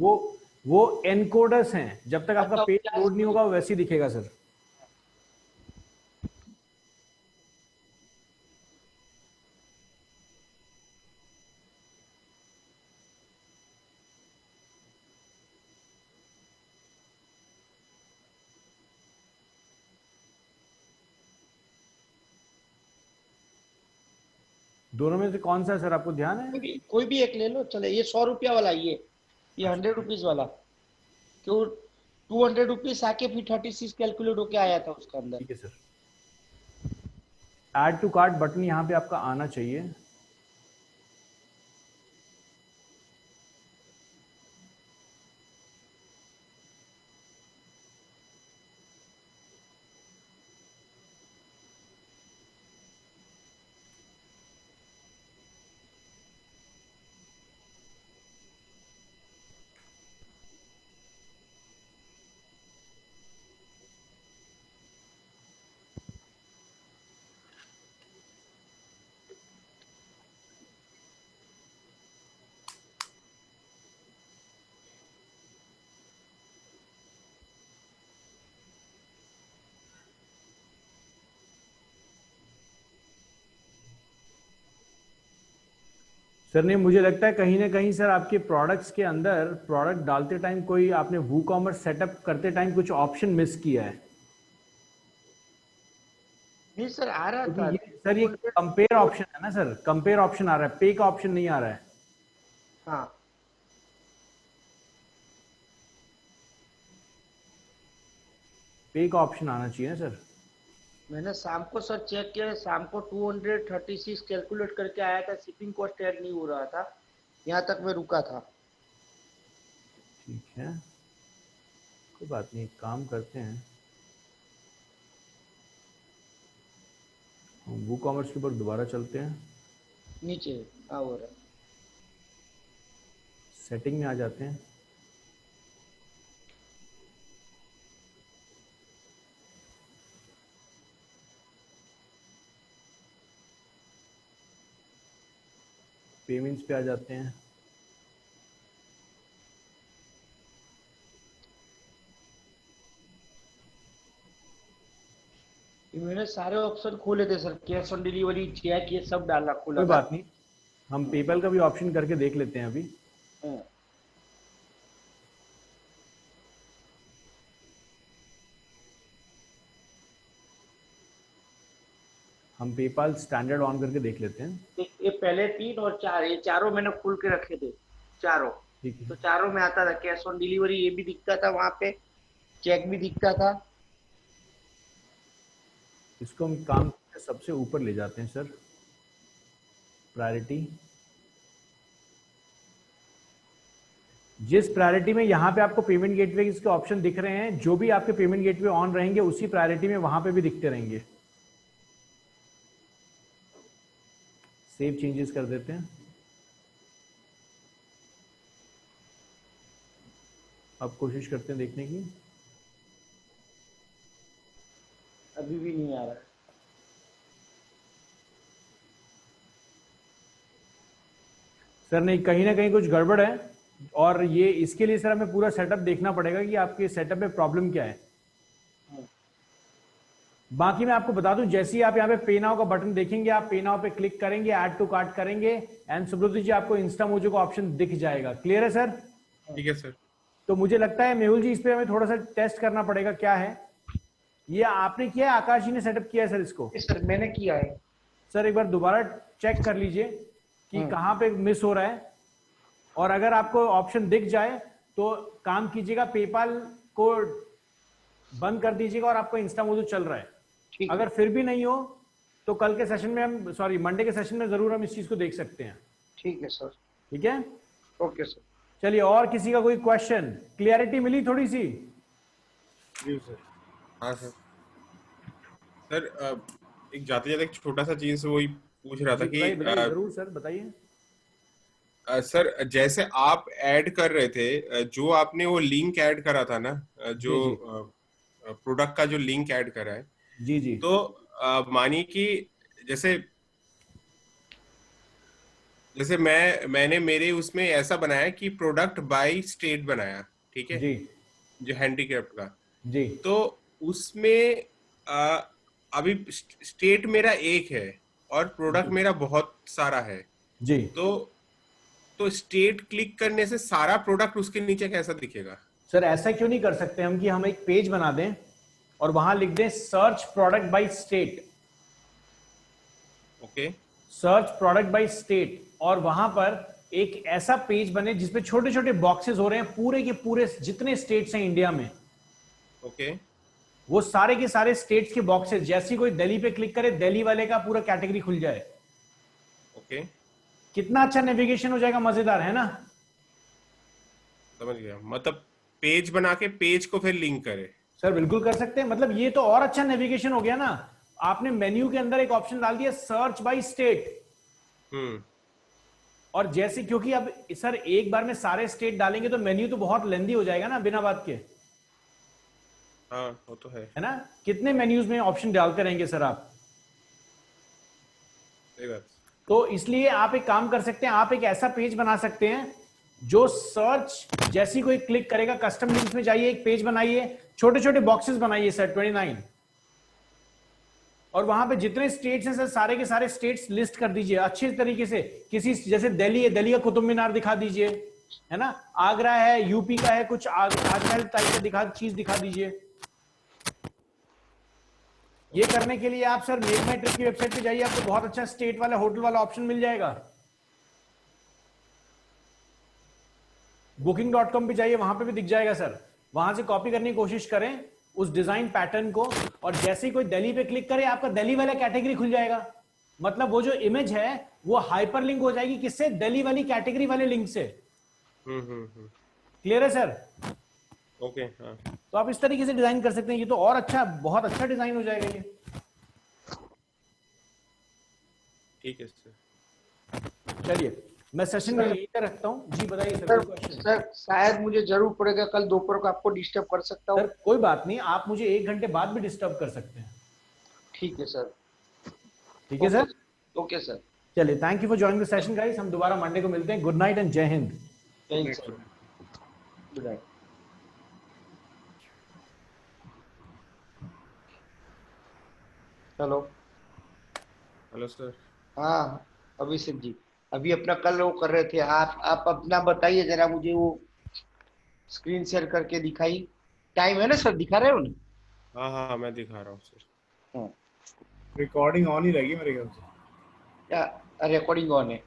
वो एनकोडर्स हैं, जब तक आपका अच्छा, पेज क्या लोड नहीं होगा वो वैसे ही दिखेगा सर। दोनों में से कौन सा है सर, आपको ध्यान है? कोई भी एक ले लो चले। ये 100 रुपया वाला, ये 100 रुपीज वाला क्यों? 200 रुपीज आके फिर 36 कैलकुलेट होके आया था उसके अंदर। ठीक है sir. Add to cart button यहाँ पे आपका आना चाहिए। सर नहीं, मुझे लगता है कहीं ना कहीं सर आपके प्रोडक्ट्स के अंदर प्रोडक्ट डालते टाइम कोई आपने वूकॉमर्स सेटअप करते टाइम कुछ ऑप्शन मिस किया है। नहीं सर, आ रहा था। सर ये कंपेयर ऑप्शन है ना सर, कंपेयर ऑप्शन आ रहा है, पे का ऑप्शन नहीं आ रहा है। हाँ, पे का ऑप्शन आना चाहिए ना सर। मैंने शाम को सर चेक किया, शाम को 236 कैलकुलेट करके आया था, शिपिंग कॉस्ट ऐड नहीं हो रहा था, यहाँ तक मैं रुका था। ठीक है, कोई बात नहीं, काम करते हैं हम वूकॉमर्स के ऊपर दोबारा चलते हैं, नीचे हो रहा है। सेटिंग में आ जाते हैं। पेमेंट्स पे आ जाते हैं। मैंने सारे ऑप्शन खोले थे sir, cash on delivery, cheque, ये सब डाला खोला कोई था। बात नहीं, हम पेपल का भी ऑप्शन करके देख लेते हैं अभी। हाँ। हम पेपाल स्टैंडर्ड ऑन करके देख लेते हैं। ये पहले 3 और 4, ये चारों मैंने खोल के रखे थे चारों। ठीक है, तो चारों में आता था कैश ऑन डिलीवरी, ये भी दिखता था वहां पे, चेक भी दिखता था। इसको हम काम के सबसे ऊपर ले जाते हैं सर, प्रायोरिटी। जिस प्रायोरिटी में यहाँ पे आपको पेमेंट गेटवे के ऑप्शन दिख रहे हैं, जो भी आपके पेमेंट गेटवे ऑन रहेंगे उसी प्रायोरिटी में वहां पे भी दिखते रहेंगे। सेव चेंजेस कर देते हैं। अब कोशिश करते हैं देखने की। अभी भी नहीं आ रहा है। सर नहीं, कहीं ना कहीं कुछ गड़बड़ है, और ये इसके लिए सर हमें पूरा सेटअप देखना पड़ेगा कि आपके सेटअप में प्रॉब्लम क्या है। बाकी मैं आपको बता दूं, जैसे ही आप यहाँ पे पे नाउ का बटन देखेंगे, आप पे नाउ पे क्लिक करेंगे, ऐड टू कार्ट करेंगे, एंड सुब्रत जी आपको इंस्टामोजो का ऑप्शन दिख जाएगा। क्लियर है सर? ठीक है सर। तो मुझे लगता है मेहुल जी इस पे हमें थोड़ा सा टेस्ट करना पड़ेगा। क्या है ये आपने किया है, आकाश जी ने सेटअप किया है सर इसको? सर मैंने किया है। सर एक बार दोबारा चेक कर लीजिए कि कहाँ पे मिस हो रहा है, और अगर आपको ऑप्शन दिख जाए तो काम कीजिएगा, पेपाल को बंद कर दीजिएगा और आपको इंस्टामोजो चल रहा है। अगर फिर भी नहीं हो तो कल के सेशन में हम, सॉरी मंडे के सेशन में जरूर हम इस चीज को देख सकते हैं। ठीक है सर। ठीक है, ओके सर। चलिए, और किसी का कोई क्वेश्चन? क्लियरिटी मिली थोड़ी सी? जी सर। हाँ सर। सर एक जाते जाते एक छोटा सा चीज वही पूछ रहा था जी कि बताइए बताइए, जरूर सर बताइए। सर जैसे आप ऐड कर रहे थे, जो आपने वो लिंक ऐड करा था ना, जी जो जी प्रोडक्ट का जो लिंक ऐड करा है, जी जी तो मानिए कि जैसे जैसे मैंने मेरे उसमें ऐसा बनाया कि प्रोडक्ट बाय स्टेट बनाया, ठीक है, जी जो हैंडीक्राफ्ट का। जी तो उसमें अ, अभी स्टेट मेरा एक है और प्रोडक्ट जी मेरा बहुत सारा है। जी। तो स्टेट क्लिक करने से सारा प्रोडक्ट उसके नीचे कैसा दिखेगा? सर ऐसा क्यों नहीं कर सकते हम कि हम एक पेज बना दें और वहां लिख दें search product by state, okay. Search product by state, और वहां पर एक ऐसा पेज बने जिसपे छोटे छोटे बॉक्सेस हो रहे हैं पूरे के पूरे जितने स्टेट्स हैं इंडिया में, ओके। वो सारे के सारे स्टेट्स के बॉक्सेस, जैसी कोई दिल्ली पे क्लिक करे दिल्ली वाले का पूरा कैटेगरी खुल जाए। ओके। कितना अच्छा नेविगेशन हो जाएगा, मजेदार है ना। समझ गया, मतलब पेज बना के पेज को फिर लिंक करे। सर बिल्कुल कर सकते हैं, मतलब ये तो और अच्छा नेविगेशन हो गया ना। आपने मेन्यू के अंदर एक ऑप्शन डाल दिया सर्च बाय स्टेट, हम्म। और जैसे क्योंकि अब सर एक बार में सारे स्टेट डालेंगे तो मेन्यू तो बहुत लेंदी हो जाएगा ना बिना बात के, हाँ वो तो है। है ना। कितने मेन्यूज में ऑप्शन डालते रहेंगे सर आप। सही बात। तो इसलिए आप एक काम कर सकते हैं, आप एक ऐसा पेज बना सकते हैं जो सर्च जैसी कोई क्लिक करेगा, कस्टम लिंक्स में जाइए, एक पेज बनाइए, छोटे छोटे बॉक्सेस बनाइए सर 29, और वहां पे जितने स्टेट्स हैं सर सारे के सारे स्टेट्स लिस्ट कर दीजिए अच्छे तरीके से। किसी जैसे दिल्ली है, दिल्ली का कुतुब मीनार दिखा दीजिए, है ना। आगरा है, यूपी का है, कुछ आगरा टाइप का चीज दिखा दीजिए। ये करने के लिए आप सर मेक माई ट्रिप की वेबसाइट पे जाइए, आपको बहुत अच्छा स्टेट वाला होटल वाला ऑप्शन मिल जाएगा। booking.com पे जाइए, वहां पे भी दिख जाएगा सर। वहां से कॉपी करने की कोशिश करें उस डिजाइन पैटर्न को, और जैसे ही कोई दिल्ली पे क्लिक करे आपका दिल्ली वाला कैटेगरी खुल जाएगा। मतलब वो जो इमेज है वो हाइपरलिंक हो जाएगी, किससे, दिल्ली वाली कैटेगरी वाले लिंक से। क्लियर है सर। ओके। हाँ तो आप इस तरीके से डिजाइन कर सकते हैं, ये तो और अच्छा, बहुत अच्छा डिजाइन हो जाएगा ये। ठीक है सर। चलिए मैं सेशन सर, यहीं पे रखता हूँ जी, बताइए सर, सर कोई क्वेश्चन। सर शायद मुझे जरूर पड़ेगा कल दोपहर को, आपको डिस्टर्ब कर सकता हूँ। सर कोई बात नहीं, आप मुझे 1 घंटे बाद भी डिस्टर्ब कर सकते हैं। ठीक है सर। ठीक है सर। Okay sir. चलिए, thank you for joining the session guys, हम दोबारा मंडे को मिलते हैं। गुड नाइट एंड जय Hind. Thanks sir. Good night. Hello. Hello sir. हाँ अभिषेक जी, अभी अपना कल वो कर रहे थे, आप अपना बताइए जरा मुझे, वो स्क्रीन शेयर करके दिखाई। टाइम है ना सर, दिखा रहे हो ना? हाँ हाँ हाँ, मैं दिखा रहा हूँ सर। हाँ। रिकॉर्डिंग ऑन ही रहेगी मेरे ख्याल से। या रिकॉर्डिंग ऑन है?